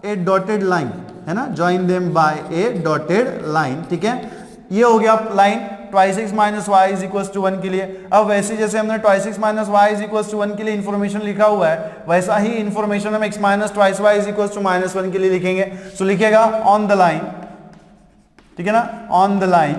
a dotted line, है ना, join them by a dotted line, ठीक है। ये हो गया line twice x minus Y is equal to 1 के लिए। अब वैसे जैसे हमने twice x minus Y is equal to 1 के लिए इन्फॉर्मेशन लिखा हुआ है, वैसा ही इन्फॉर्मेशन हम x minus twice Y is equal to -1 के लिए लिखेंगे। सो लिखेगा ऑन द लाइन, ठीक है ना, ऑन द लाइन,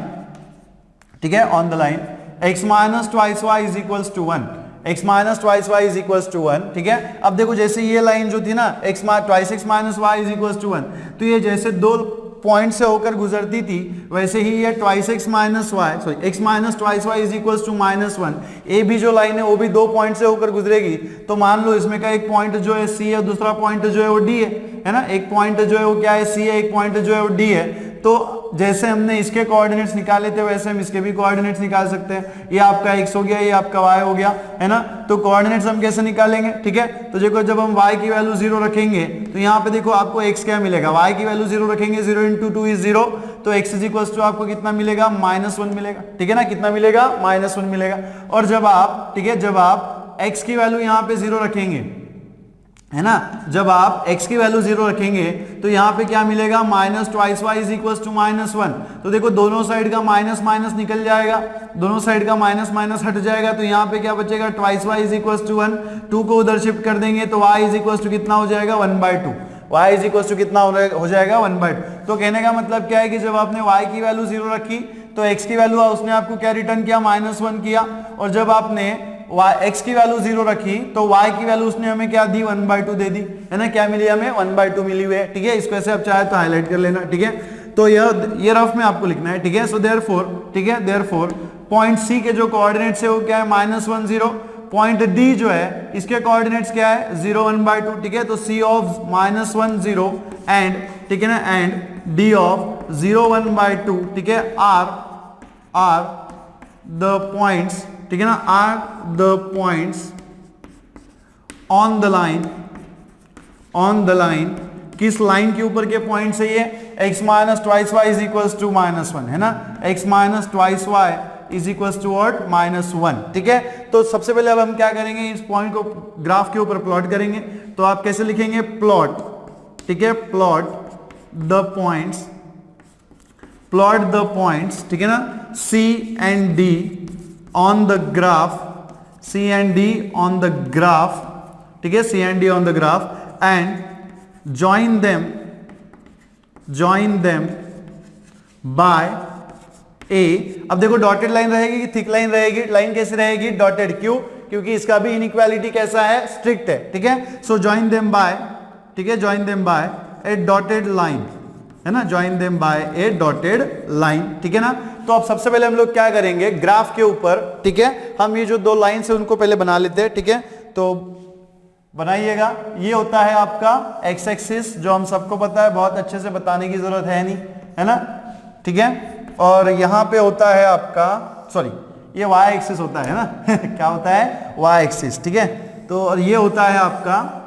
ठीक है, on the line x minus twice Y is equal to 1, x minus twice Y is equal to 1, ठीक है। अब देखो जैसे ये लाइन जो थी ना, twice x minus Y is equal to 1, तो ये जैसे दो पॉइंट से होकर गुजरती थी, वैसे ही ये twice x minus y, sorry x minus twice Y is equal to -1, ए भी जो लाइन है वो भी 2 पॉइंट से होकर गुजरेगी। तो मान लो इसमें का एक पॉइंट जो है सी है, दूसरा पॉइंट जो है वो डी है ना, एक पॉइंट जो है वो क्या है, सी है, एक पॉइंट जो है वो डी है। तो जैसे हमने इसके कोऑर्डिनेट्स निकाले थे वैसे हम इसके भी कोऑर्डिनेट्स निकाल सकते हैं। ये आपका x हो गया, ये आपका y हो गया, है ना। तो कोऑर्डिनेट्स हम कैसे निकालेंगे, ठीक है। तो देखो जब हम y की वैल्यू 0 रखेंगे तो यहाँ पे देखो आपको x क्या मिलेगा, y की वैल्यू 0 रखेंगे, 0 × 2 इज 0, तो x इज इक्वल टू आपको कितना मिलेगा, -1 मिलेगा, ठीक है ना। कितना मिलेगा, -1 मिलेगा। और जब आप, ठीक है, जब आप x की वैल्यू यहाँ पे 0 रखेंगे, है ना, जब आप x की वैल्यू 0 रखेंगे तो यहाँ पे क्या मिलेगा, -2y इज इक्वल टू -1। तो देखो दोनों साइड का माइनस माइनस निकल जाएगा, दोनों साइड का माइनस माइनस हट जाएगा, तो यहाँ पे क्या बचेगा, 2y इज इक्वल टू 1, 2 को उधर शिफ्ट कर देंगे तो y इज इक्वल टू कितना हो जाएगा, 1/2, y इज इक्वल टू कितना हो जाएगा, 1/2। तो कहने का मतलब क्या है कि जब आपने y की वैल्यू 0 रखी तो x की वैल्यू उसने आपको क्या रिटर्न किया, -1 किया, और जब आपने x की वैल्यू 0 रखी तो y की वैल्यू उसने हमें क्या दी, 1/2 दे दी, है ना। क्या मिली हमें, 1/2 मिली हुई है, ठीक है। इसको ऐसे आप चाहे तो हाईलाइट कर लेना, ठीक है। तो ये रफ में आपको लिखना है, ठीक है। सो देयरफॉर, ठीक है, देयरफॉर पॉइंट सी के जो कोऑर्डिनेट्स है वो क्या है, -1 0, पॉइंट डी जो है इसके कोऑर्डिनेट्स क्या है, 0 1/2, ठीक है। तो सी ऑफ -1 0 एंड, ठीक है ना, एंड डी ऑफ 0 1/2, ठीक है, आर द पॉइंट्स, ठीक है ना, are the points on the line, किस लाइन के ऊपर के पॉइंट्स है ये, x minus twice Y is equal to -1, है ना, x minus twice Y is equal to what, -1, ठीक है। तो सबसे पहले अब हम क्या करेंगे, इस पॉइंट को ग्राफ के ऊपर प्लॉट करेंगे। तो आप कैसे लिखेंगे, प्लॉट, ठीक है, प्लॉट द पॉइंट्स, ठीक है ना, C and D on the graph, C and D on the graph, ठीक है, C and D on the graph, and join them by A। अब देखो डॉटेड लाइन रहेगी कि थिक लाइन रहेगी, लाइन कैसी रहेगी, डॉटेड, क्यों, क्योंकि इसका भी इनइक्वालिटी कैसा है, स्ट्रिक्ट है, ठीक है। सो जॉइन देम बाय, ठीक है, join them by a dotted line, है ना, join them by a dotted line, ठीक है ना। तो अब सबसे पहले हम लोग क्या करेंगे, ग्राफ के ऊपर, ठीक है, हम ये जो दो लाइंस है उनको पहले बना लेते हैं, ठीक है। तो बनाइएगा, ये होता है आपका एक्स एक्सिस, जो हम सबको पता है, बहुत अच्छे से बताने की जरूरत है नहीं, है ना, ठीक है। और यहाँ पे होता है आपका, सॉरी, ये वाई एक्सिस होता है ना क्या होता है, वाई एक्सिस, ठीक है। तो और ये होता है आपका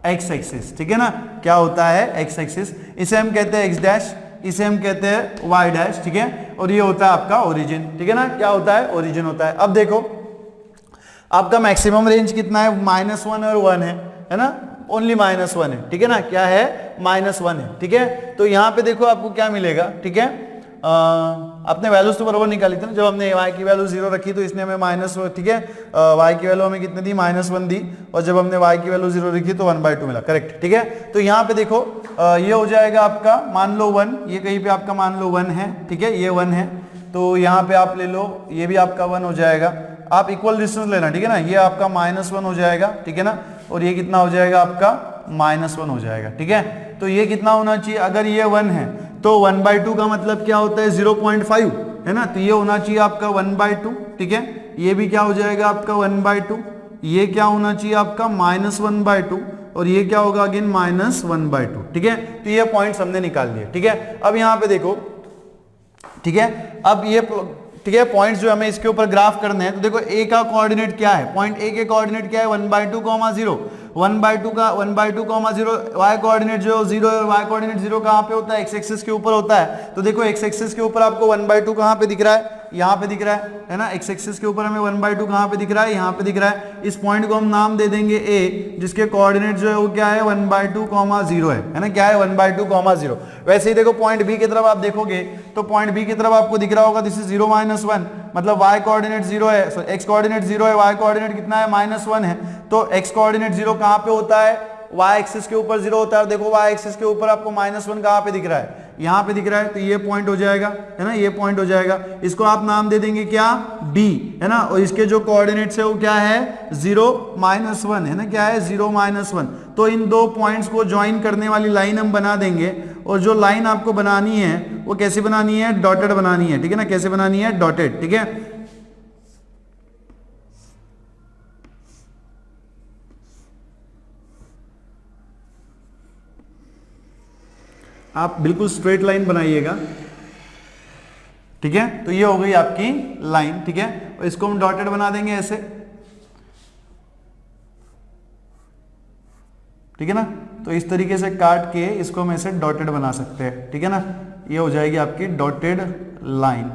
एक्स एक्सिस, ठीक है ना, क्या होता है, एक्स एक्सिस, इसे हम कहते हैं एक्स डैश, इसे हम कहते हैं वाई डैश, ठीक है। और ये होता है आपका ओरिजिन, ठीक है ना, क्या होता है, ओरिजिन होता है। अब देखो आपका मैक्सिमम रेंज कितना है, -1 और 1 है ना, ओनली -1 है, ठीक है ना, क्या है, -1 है, ठीक है। तो यहाँ पे देखो आपको क्या मिलेगा, ठीक है, अपने वैल्यूज तो बराबर निकाली थी ना, जब हमने y की वैल्यू 0 रखी तो इसने हमें माइनस, ठीक है, y की वैल्यू हमें कितनी दी, -1 दी, और जब हमने y की वैल्यू 0 रखी तो 1/2 मिला, करेक्ट, ठीक है। तो यहाँ पे देखो ये हो जाएगा आपका, मान लो 1, ये कहीं पे आपका मान लो 1 है, ठीक है, ये 1 है, तो यहाँ पे आप ले लो, ये भी आपका 1 हो जाएगा, आप इक्वल डिस्टेंस लेना, ठीक है ना, ये आपका -1 हो जाएगा, ठीक है ना, और ये कितना हो जाएगा आपका, -1 हो जाएगा, ठीक है। तो ये कितना होना चाहिए, अगर ये 1 है तो 1/2 का मतलब क्या होता है, 0.5, है ना, तो ये होना चाहिए आपका 1/2, ठीक है। ये भी क्या हो जाएगा आपका 1/2, ये क्या होना चाहिए आपका -1/2, और ये क्या होगा अगेन -1/2, ठीक है। तो ये पॉइंट्स हमने निकाल लिए, ठीक है। अब यहाँ पे देखो, ठीक है, अब ये, ठीक है, पॉइंट्स जो हमें इसके ऊपर ग्राफ करने हैं, तो देखो ए का कोऑर्डिनेट क्या है, पॉइंट ए के कोऑर्डिनेट क्या है, 1/2, 0, 1/2 का 1/2, 0, y कोऑर्डिनेट जो 0 है, y कोऑर्डिनेट 0 कहाँ पे होता है, x एक्सिस के ऊपर होता है। तो देखो x एक्सिस के ऊपर आपको 1/2 कहाँ पे दिख रहा है, यहाँ पे दिख रहा है ना, x एक्सिस के ऊपर हमें 1/2 कहाँ पे दिख रहा है, यहाँ पे दिख रहा है। इस पॉइंट को हम नाम दे देंगे a, जिसके कोऑर्डिनेट जो है वो क्या है, 1/2, 0 है ना, क्या है, 1/2, 0। वैसे ही देखो पॉइंट b की तरफ आप देखोगे तो पॉइंट b की तरफ आपको दिख रहा होगा, दिस इज 0 -1, मतलब y कोऑर्डिनेट 0 है, सो x कोऑर्डिनेट 0 है, y कोऑर्डिनेट कितना है, -1 है। तो x कोऑर्डिनेट 0 कहाँ पे होता है, y एक्सिस के ऊपर 0 होता है, और देखो y एक्सिस के ऊपर आपको -1 कहाँ पे दिख रहा है, यहाँ पे दिख रहा है, तो ये पॉइंट हो जाएगा, है ना, ये पॉइंट हो जाएगा। इसको आप नाम दे देंगे क्या, D, है ना, और इसके जो कोऑर्डिनेट्स है वो क्या है, 0 -1, है ना, क्या है, 0 -1। तो इन दो पॉइंट्स को ज्वाइन करने वाली लाइन हम बना देंगे, और जो लाइन आपको बनानी है वो कैसे बनानी है, डॉटेड बनानी है, ठीक है ना, कैसे बनानी है, डॉटेड, ठीक है। आप बिल्कुल स्ट्रेट लाइन बनाइएगा, ठीक है। तो ये हो गई आपकी लाइन, ठीक है, और इसको हम डॉटेड बना देंगे ऐसे, ठीक है ना। तो इस तरीके से काट के इसको हम ऐसे डॉटेड बना सकते हैं, ठीक है ना। ये हो जाएगी आपकी डॉटेड लाइन,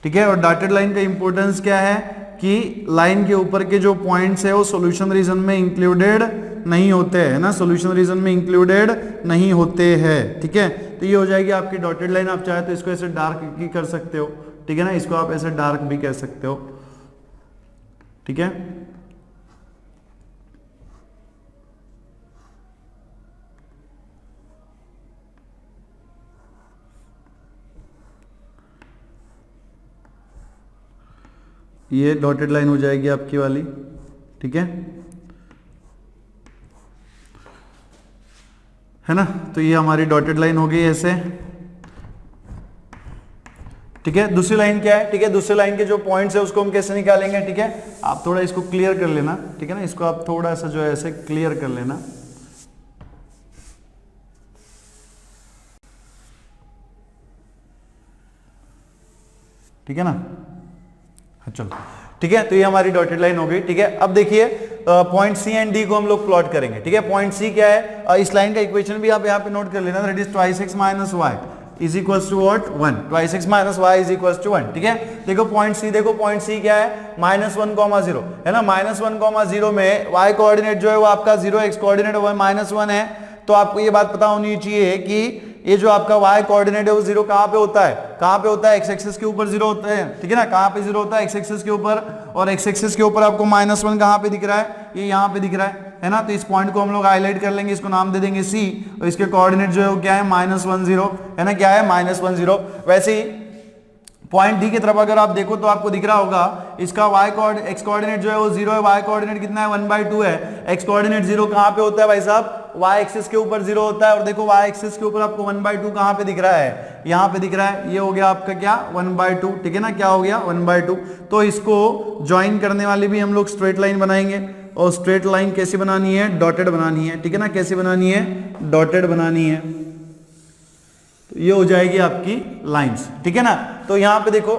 ठीक है। और डॉटेड लाइन का इंपॉर्टेंस क्या है कि लाइन के ऊपर के जो पॉइंट्स है वो सॉल्यूशन रीजन में इंक्लूडेड नहीं होते हैं ना, सॉल्यूशन रीजन में इंक्लूडेड नहीं होते हैं, ठीक है। तो ये हो जाएगी आपकी डॉटेड लाइन। आप चाहे तो इसको ऐसे डार्क भी कर सकते हो, ठीक है ना, इसको आप ऐसे डार्क भी कह सकते हो, ठीक है। ये डॉटेड लाइन हो जाएगी आपकी वाली, ठीक है ना। तो ये हमारी डॉटेड लाइन हो गई ऐसे, ठीक है। दूसरी लाइन क्या है, ठीक है, दूसरी लाइन के जो पॉइंट्स है उसको हम कैसे निकालेंगे, ठीक है। आप थोड़ा इसको क्लियर कर लेना, ठीक है ना, इसको आप थोड़ा सा जो है ऐसे क्लियर कर लेना, ठीक है ना। चलो ठीक है, तो ये हमारी डॉटेड लाइन हो गई, ठीक है। अब देखिए पॉइंट सी एंड डी को हम लोग प्लॉट करेंगे, ठीक है। पॉइंट सी क्या है, इस लाइन का इक्वेशन भी आप यहाँ पे नोट कर लेना, that is twice x minus Y is equals to what, 1, twice x minus Y is equals to 1, ठीक है। देखो पॉइंट सी, देखो पॉइंट सी क्या है, -1, 0 है ना। -1, 0 में y कोऑर्डिनेट जो है वो आपका 0, x कोऑर्डिनेट वो -1 है। तो आपको ये बात पता होनी चाहिए कि ये जो आपका y कोऑर्डिनेट है वो 0 कहाँ पे होता है, कहाँ पे होता है, x एक्सिस के ऊपर 0 होता है, ठीक है ना। कहाँ पे 0 होता है, x एक्सिस के ऊपर, और x एक्सिस के ऊपर आपको -1 कहाँ पे दिख रहा है, ये यहाँ पे दिख रहा है ना। तो इस पॉइंट को हम लोग हाईलाइट कर लेंगे, इसको नाम दे देंगे C, और इसके कोऑर्डिनेट जो है वो क्या है, -1, 0 है ना, क्या है, -1, 0। वैसे ही पॉइंट डी की तरफ अगर आप देखो तो आपको दिख रहा होगा इसका x कोऑर्डिनेट जो है वो 0 है, y कोऑर्डिनेट कितना है, 1/2 है। x कोऑर्डिनेट 0 कहाँ पे होता है भाई साहब, y एक्सिस के ऊपर 0 होता है, और देखो y एक्सिस के ऊपर आपको 1/2 कहाँ पे दिख रहा है, यहाँ पे दिख रहा है। ये हो गया आपका क्या, 1/2, ठीक है ना, क्या हो गया, 1/2। तो इसको ज्वाइन करने वाली भी हम लोग स्ट्रेट लाइन बनाएंगे, और स्ट्रेट लाइन कैसी बनानी है, डॉटेड बनानी है, ठीक है ना। कैसी बनानी है, डॉटेड बनानी है। तो ये हो जाएगी आपकी लाइंस, ठीक है ना। तो यहां पे देखो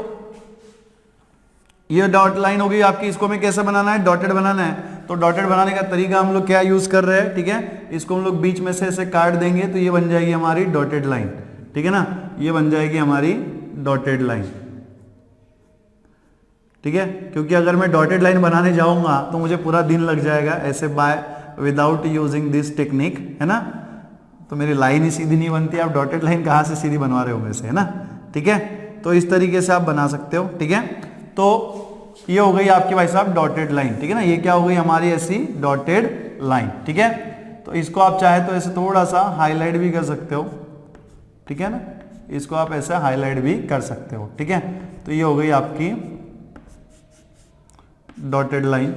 ये डॉट लाइन हो गई आपकी, इसको हमें कैसे बनाना है, डॉटेड बनाना है। तो डॉटेड बनाने का तरीका हम लोग क्या यूज कर रहे हैं, ठीक है, इसको हम लोग बीच में से ऐसे काट देंगे, तो ये बन जाएगी हमारी डॉटेड लाइन, ठीक है ना, ये बन जाएगी हमारी डॉटेड लाइन, ठीक है। क्योंकि अगर मैं डॉटेड लाइन बनाने जाऊंगा तो मुझे पूरा दिन लग जाएगा ऐसे by without using this technique, है ना। तो मेरी लाइन ही सीधी नहीं बनती, आप डॉटेड लाइन कहाँ से सीधी बनवा रहे हो मेरे से, है ना, ठीक है। तो इस तरीके से आप बना सकते हो, ठीक है। तो ये हो गई आपकी भाई साहब डॉटेड लाइन, ठीक है ना। ये क्या हो गई हमारी ऐसी डॉटेड लाइन, ठीक है। तो इसको आप चाहे तो ऐसे थोड़ा सा हाईलाइट भी कर सकते हो, ठीक है ना, इसको आप ऐसे हाईलाइट भी कर सकते हो, ठीक है। तो ये हो गई आपकी डॉटेड लाइन,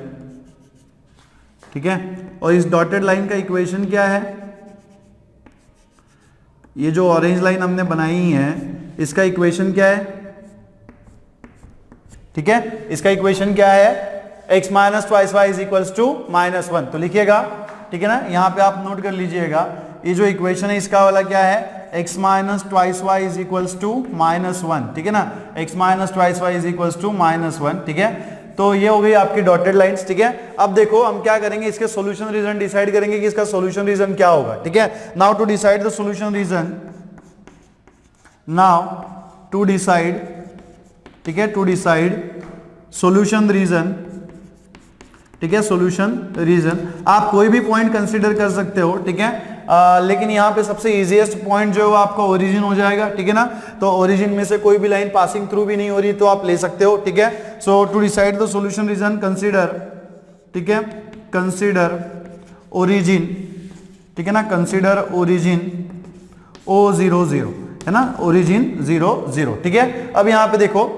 ठीक है। और इस डॉटेड लाइन का इक्वेशन क्या है, ये जो ऑरेंज लाइन हमने बनाई है इसका इक्वेशन क्या है, ठीक है। इसका इक्वेशन क्या है, x minus twice Y is equals to -1। तो लिखिएगा, ठीक है ना, यहां पे आप नोट कर लीजिएगा, ये जो इक्वेशन है इसका वाला क्या है, x minus twice Y is equals to -1, ठीक है ना, x minus twice Y is equals to -1, ठीक है। तो ये हो गई आपकी डॉटेड लाइंस, ठीक है। अब देखो हम क्या करेंगे, इसके सॉल्यूशन रीजन डिसाइड करेंगे कि इसका सॉल्यूशन रीजन क्या होगा, ठीक है। Now to decide the solution region, now to decide, ठीक है, टू डिसाइड सॉल्यूशन रीजन, ठीक है, सॉल्यूशन रीजन। आप कोई भी पॉइंट कंसीडर कर सकते हो, ठीक है, लेकिन यहाँ पे सबसे इजीएस्ट पॉइंट जो है वो आपका ओरिजिन हो जाएगा, ठीक है ना। तो ओरिजिन में से कोई भी लाइन पासिंग थ्रू भी नहीं हो रही तो आप ले सकते हो, ठीक है। So to decide the solution region consider, ठीक है, कंसीडर ओरिजिन, ठीक है ना, कंसीडर ओरिजिन O0 0, है ना, ओरिजिन 0 0, ठीक है। अब यहाँ पे देखो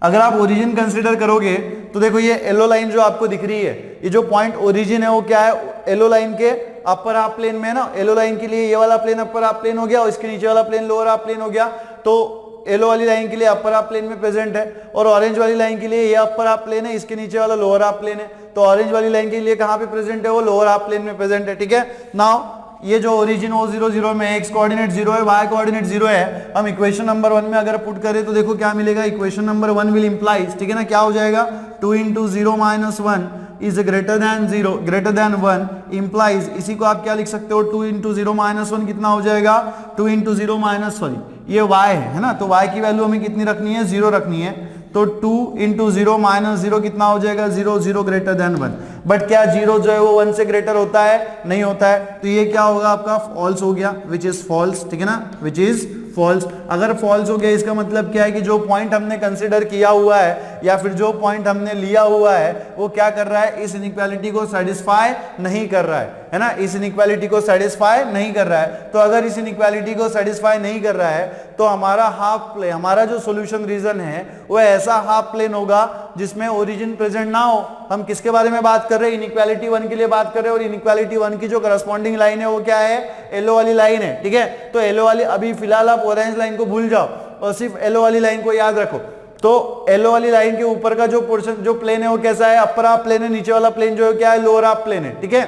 अगर आप ओरिजिन कंसीडर करोगे तो देखो ये येलो लाइन जो आपको दिख रही है, ये जो पॉइंट ओरिजिन है वो क्या है, एलो लाइन के अपर हाफ प्लेन में ना, एलो लाइन के लिए ये वाला प्लेन अपर हाफ प्लेन हो गया और इसके नीचे वाला प्लेन लोअर हाफ प्लेन हो गया। तो येलो वाली लाइन के लिए अपर हाफ प्लेन में प्रेजेंट है और ऑरेंज वाली लाइन के लिए ये अपर हाफ प्लेन है, इसके नीचे वाला लोअर हाफ प्लेन है। तो ऑरेंज वाली लाइन के लिए कहां पे प्रेजेंट है, वो लोअर हाफ प्लेन में प्रेजेंट है। ठीक है, नाउ ये जो ओरिजिन O00 में एक्स कोऑर्डिनेट 0 है, वाई कोऑर्डिनेट 0 है, हम इक्वेशन नंबर 1 में अगर पुट करें तो देखो क्या मिलेगा, इक्वेशन नंबर 1 विल इंप्लाइज, ठीक है ना, क्या हो जाएगा 2 × 0 - 1 is greater than 0 greater than 1 implies, इसी को आप क्या लिख सकते हो 2 × 0 - 1 कितना हो जाएगा 2 × 0 - सॉरी ये y है ना, तो y की वैल्यू हमें कितनी रखनी है 0 रखनी है। तो 2 × 0 - 0 कितना हो जाएगा 0 0 ग्रेटर देन 1। बट क्या 0 जो है वो 1 से ग्रेटर होता है, नहीं होता है, तो ये क्या होगा आपका फॉल्स हो गया, विच इज फॉल्स, ठीक है ना, विच इज फॉल्स। अगर फॉल्स हो गया इसका मतलब क्या है कि जो पॉइंट हमने कंसिडर किया हुआ है या फिर जो पॉइंट हमने लिया हुआ है वो क्या कर रहा है, इस इनइक्वालिटी को सेटिस्फाई नहीं कर रहा है ना, इस इनइक्वालिटी को सेटिस्फाई नहीं कर रहा है। तो अगर इस इनइक्वालिटी को सेटिस्फाई नहीं कर रहा है तो हमारा हाफ प्लेन, हमारा जो सॉल्यूशन रीजन है वो ऐसा हाफ प्लेन होगा जिसमें ओरिजिन प्रेजेंट ना हो। हम किसके बारे में बात कर रहे हैं, इनइक्वालिटी 1 के लिए बात कर रहे हैं और इनइक्वालिटी 1 की जो करस्पॉन्डिंग लाइन है वो क्या है, येलो वाली लाइन है। ठीक है, तो येलो वाली, अभी फिलहाल आप ऑरेंज लाइन को भूल जाओ और सिर्फ येलो वाली लाइन को याद रखो। तो येलो वाली लाइन के ऊपर का जो पोर्शन, जो प्लेन है वो कैसा है, अपर हाफ प्लेन है, नीचे वाला प्लेन जो है क्या है, लोअर हाफ प्लेन है। ठीक है,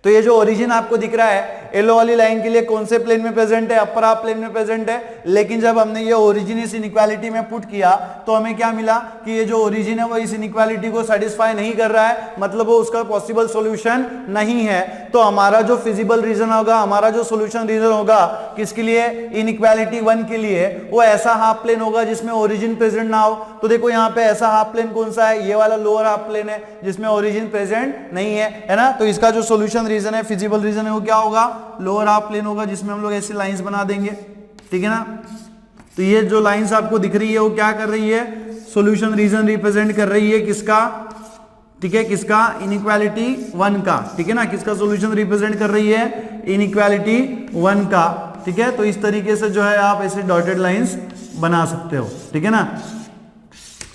तो ये जो ओरिजिन आपको दिख रहा है येलो वाली लाइन के लिए कौन से प्लेन में प्रेजेंट है, अपर हाफ प्लेन में प्रेजेंट है। लेकिन जब हमने ये ओरिजिन इस इनइक्वालिटी में पुट किया तो हमें क्या मिला कि ये जो ओरिजिन है वो इस इनइक्वालिटी को सेटिस्फाई नहीं कर रहा है, मतलब वो उसका पॉसिबल सॉल्यूशन नहीं है। तो हमारा जो फिजिबल रीजन होगा, हमारा जो सॉल्यूशन रीजन होगा किसके लिए, इनइक्वालिटी 1 के लिए, वो ऐसा हाफ प्लेन होगा जिसमें ओरिजिन प्रेजेंट ना हो। तो देखो यहाँ पे ऐसा हाफ प्लेन कौन सा है, ये वाला लोअर हाफ प्लेन है जिसमें ओरिजिन प्रेजेंट नहीं है ना। तो इसका जो सॉल्यूशन रीजन है, फिजिबल रीजन है, वो क्या होगा, लोअर हाफ प्लेन होगा जिसमें हम लोग ऐसी लाइंस बना देंगे। ठीक है ना, तो ये जो लाइंस आपको दिख रही है वो क्या कर रही है, सॉल्यूशन रीजन रिप्रेजेंट कर रही है किसका, ठीक है, किसका, इनइक्वालिटी 1 का। ठीक है ना, किसका सॉल्यूशन रिप्रेजेंट कर रही है, इनइक्वालिटी 1 का। ठीक है, तो इस तरीके से जो है आप ऐसे डॉटेड लाइंस बना सकते हो। ठीक है ना,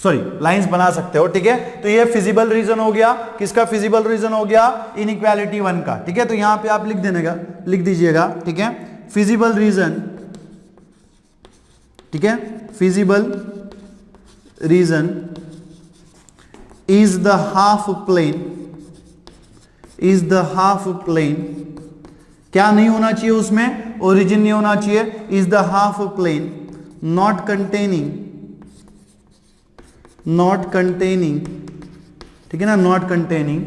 सॉरी लाइंस बना सकते हो। ठीक है, तो ये फिजिबल रीजन हो गया, किसका फिजिबल रीजन हो गया, इनइक्वालिटी 1 का। ठीक है, तो यहां पे आप लिख दीजिएगा। ठीक है, फिजिबल रीजन, ठीक है, feasible region is the half plane, is the half plane, क्या नहीं होना चाहिए उसमें, ओरिजिन नहीं होना चाहिए, is the half plane not containing, not containing, ठीक है ना, not containing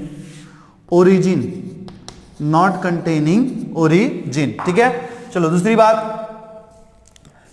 origin, not containing origin. ठीक है, चलो दूसरी बात,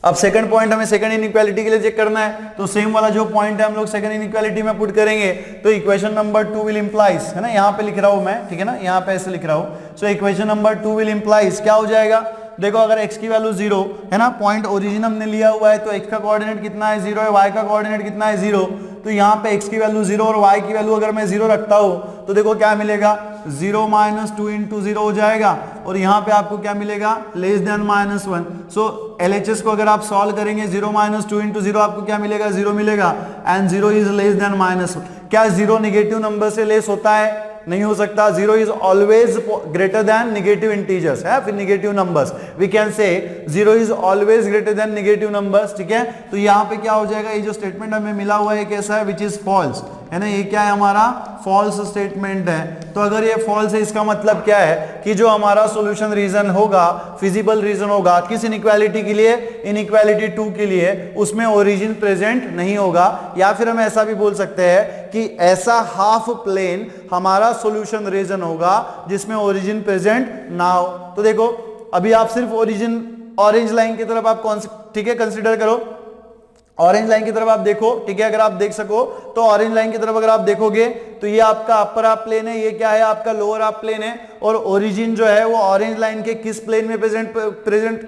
अब सेकंड पॉइंट हमें सेकंड इनइक्वालिटी के लिए चेक करना है। तो सेम वाला जो पॉइंट है हम लोग सेकंड इनइक्वालिटी में पुट करेंगे। तो इक्वेशन नंबर 2 विल इंप्लाइज, है ना, यहां पे लिख रहा हूं मैं, ठीक है ना, यहां पे ऐसे लिख रहा हूं। So equation number 2 will implies क्या हो जाएगा, देखो अगर x की वैल्यू 0 है ना, पॉइंट ओरिजिन हमने लिया हुआ है, तो x का कोऑर्डिनेट कितना है 0 है, y का कोऑर्डिनेट कितना है 0। तो यहाँ पे x की वैल्यू 0 और y की वैल्यू अगर मैं 0 रखता हूँ तो देखो क्या मिलेगा, 0 - 2 × 0 हो जाएगा और यहाँ पे आपको क्या मिलेगा, लेस देन -1। सो LHS को अगर आप सॉल्व करेंगे 0 - 2 × 0 आपको क्या मिलेगा, 0 मिलेगा, एंड 0 इज लेस देन -1। क्या 0 नेगेटिव नंबर से लेस होता है, नहीं हो सकता। 0 is always greater than negative integers है, फिर negative numbers, we can say 0 is always greater than negative numbers. ठीक है, तो यहाँ पे क्या हो जाएगा, ये जो स्टेटमेंट हमें मिला हुआ है कैसा है, विच इज फॉल्स, है ना, ये क्या है हमारा फॉल्स स्टेटमेंट है। तो अगर ये फॉल्स है इसका मतलब क्या है कि जो हमारा सॉल्यूशन रीजन होगा, फिजिबल रीजन होगा, किस इनइक्वालिटी के लिए, इनइक्वालिटी 2 के लिए, उसमें ओरिजिन प्रेजेंट नहीं होगा। या फिर हम ऐसा भी बोल सकते हैं कि ऐसा हाफ प्लेन हमारा सॉल्यूशन रीजन होगा जिसमें ओरिजिन प्रेजेंट ना हो। तो देखो अभी आप सिर्फ ओरिजिन ऑरेंज लाइन की तरफ आप, ठीक है, कंसीडर करो, ऑरेंज लाइन की तरफ आप देखो। ठीक है, अगर आप देख सको तो ऑरेंज लाइन की तरफ अगर आप देखोगे तो ये आपका अपर हाफ प्लेन है, ये क्या है आपका लोअर हाफ प्लेन है, और ओरिजिन जो है वो ऑरेंज लाइन के किस प्लेन में प्रेजेंट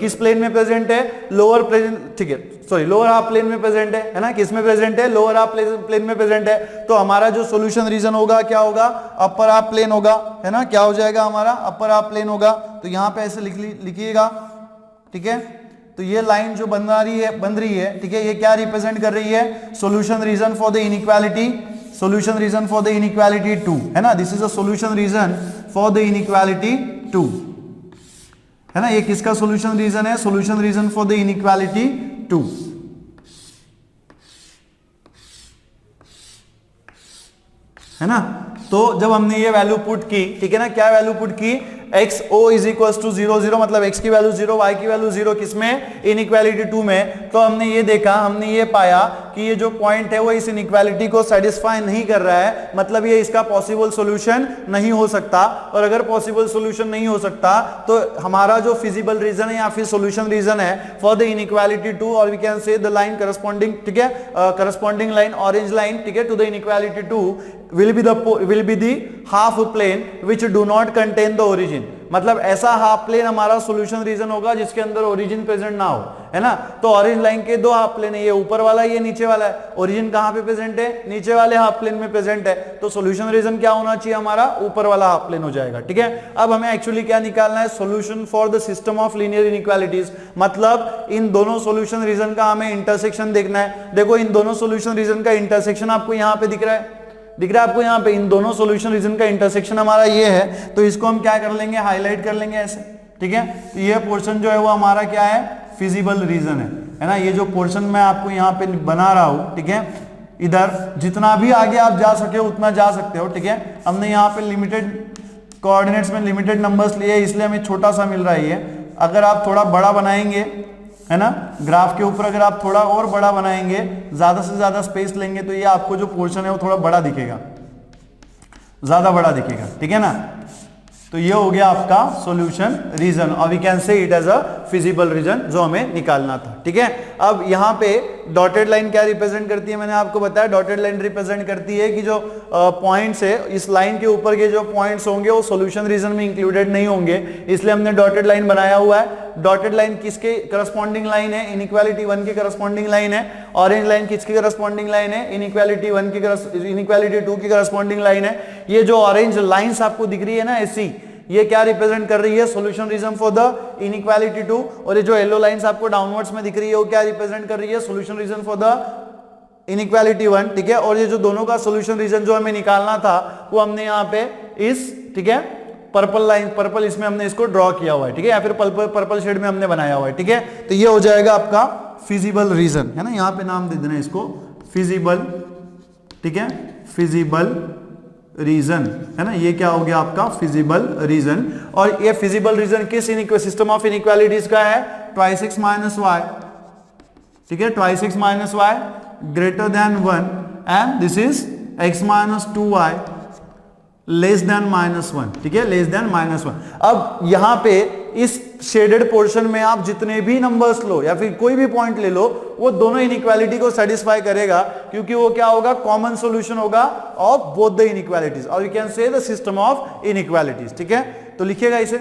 किस प्लेन में प्रेजेंट है, लोअर प्रेजेंट, ठीक है, सॉरी लोअर हाफ प्लेन में प्रेजेंट है ना, किस में प्रेजेंट है, लोअर हाफ प्लेन में प्रेजेंट है। तो हमारा जो सॉल्यूशन रीजन होगा क्या होगा, अपर हाफ प्लेन होगा, है ना, क्या हो जाएगा हमारा अपर हाफ प्लेन होगा। तो यहां पे ऐसे लिखिएगा। ठीक है, तो ये लाइन जो बन रही है, ठीक है, ये क्या रिप्रेजेंट कर रही है, solution region for the inequality solution reason for the inequality 2 है ना, this is a solution reason for the inequality 2 है ना, ये किसका solution reason है, solution reason for the inequality 2 है ना। तो जब हमने ये वैल्यू पुट की, ठीक है ना, क्या वैल्यू पुट की, x o is equal to 0 0, मतलब एक्स की वैल्यू 0, वाई की वैल्यू 0, किसमें, इनइक्वालिटी 2 में। तो हमने ये देखा, हमने ये पाया कि ये जो पॉइंट है वो इस इनइक्वालिटी को सेटिस्फाई नहीं कर रहा है, मतलब ये इसका पॉसिबल सॉल्यूशन नहीं हो सकता। और अगर पॉसिबल सॉल्यूशन नहीं हो सकता तो हमारा जो फिजिबल रीजन है या फिर सॉल्यूशन रीजन है फॉर द इनइक्वालिटी 2, और we can say the line corresponding, ठीक है, करस्पॉन्डिंग लाइन, ऑरेंज लाइन, ठीक है, to the inequality 2 will be the half plane which do not contain the origin, मतलब ऐसा हाफ प्लेन हमारा सॉल्यूशन रीजन होगा जिसके अंदर ओरिजिन प्रेजेंट ना हो, है ना। तो ऑरेंज लाइन के दो हाफ प्लेन है, ये ऊपर वाला ये नीचे वाला है। ओरिजिन कहां पे प्रेजेंट है, नीचे वाले हाफ प्लेन में प्रेजेंट है। तो सॉल्यूशन रीजन क्या होना चाहिए हमारा, ऊपर वाला हाफ प्लेन हो जाएगा, ठीक है। अब हमें एक्चुअली क्या निकालना है, solution for the system of linear inequalities, मतलब इन दोनों सॉल्यूशन रीजन का हमें इंटरसेक्शन देखना है। देखो इन दोनों सॉल्यूशन रीजन का इंटरसेक्शन आपको यहाँ पे दिख रहा है, दिख रहा है आपको यहाँ पे, इन दोनों सॉल्यूशन रीजन का इंटरसेक्शन हमारा ये है। तो इसको हम क्या कर लेंगे, हाईलाइट कर लेंगे ऐसे, ठीक है। तो ये पोर्शन जो है वो हमारा क्या है, फिजिबल रीजन है ना। ये जो पोर्शन मैं आपको यहाँ पे बना रहा हूँ, ठीक है, इधर जितना भी आगे आप जा सके उतना जा सकते हो, ठीक है। हमने यहाँ पे लिमिटेड कोऑर्डिनेट्स में लिमिटेड नंबर्स लिए, इसलिए हमें छोटा सा मिल रहा है ये। अगर आप थोड़ा बड़ा बनाएंगे, है ना, ग्राफ के ऊपर अगर आप थोड़ा और बड़ा बनाएंगे, ज्यादा से ज्यादा स्पेस लेंगे, तो ये आपको जो पोर्शन है वो थोड़ा बड़ा दिखेगा, ज्यादा बड़ा दिखेगा, ठीक है ना। तो ये हो गया आपका सॉल्यूशन रीजन, और we can say it as a feasible region जो हमें निकालना था, ठीक है। अब यहाँ पे डॉटेड लाइन क्या रिप्रेजेंट करती है, मैंने आपको बताया डॉटेड लाइन रिप्रेजेंट करती है कि जो पॉइंट्स है, इस लाइन के ऊपर के जो पॉइंट्स होंगे वो सॉल्यूशन रीजन में इंक्लूडेड नहीं होंगे, इसलिए हमने डॉटेड लाइन बनाया हुआ है। डॉटेड लाइन किसके करस्पॉन्डिंग लाइन है, इनइक्वालिटी 1 के करस्पॉन्डिंग लाइन है। ऑरेंज लाइन किसकी करस्पॉन्डिंग लाइन है, इनइक्वालिटी 1 की, इनइक्वालिटी 2 की करस्पॉन्डिंग लाइन है। ये जो ऑरेंज लाइंस आपको दिख रही है ना ऐसी, ये क्या रिप्रेजेंट कर रही है, solution region for the inequality 2। और ये जो येलो लाइंस आपको डाउनवर्ड्स में दिख रही है वो क्या रिप्रेजेंट कर रही है, solution region for the inequality 1, ठीक है। और ये जो दोनों का सॉल्यूशन रीजन जो हमें निकालना था वो हमने यहाँ पे इस, ठीक है, पर्पल लाइन, पर्पल इसमें हमने इसको ड्रॉ किया हुआ है, ठीक है, या फिर पर्पल शेड में हमने बनाया हुआ है, ठीक है। तो ये हो जाएगा आपका फिजिबल रीजन, है ना, यहाँ पे नाम दे देना इसको फिजिबल, ठीक है, फिजिबल रीजन, है ना। ये क्या हो गया आपका फिजिबल रीजन। और ये फिजिबल रीजन किस सिस्टम ऑफ इनइक्वालिटीज का है, ट्वाइस एक्स माइनस वाई, ठीक है, twice x minus Y greater than 1 and this is x minus 2y less than -1, ठीक है, लेस देन -1। अब यहां पे इस शेडेड पोर्शन में आप जितने भी नंबर्स लो या फिर कोई भी पॉइंट ले लो, वो दोनों इनइक्वालिटी को सेटिस्फाई करेगा, क्योंकि वो क्या होगा, कॉमन सॉल्यूशन होगा ऑफ बोथ द इनइक्वालिटीज, और you can say the system of inequalities, ठीक है। तो लिखिएगा इसे।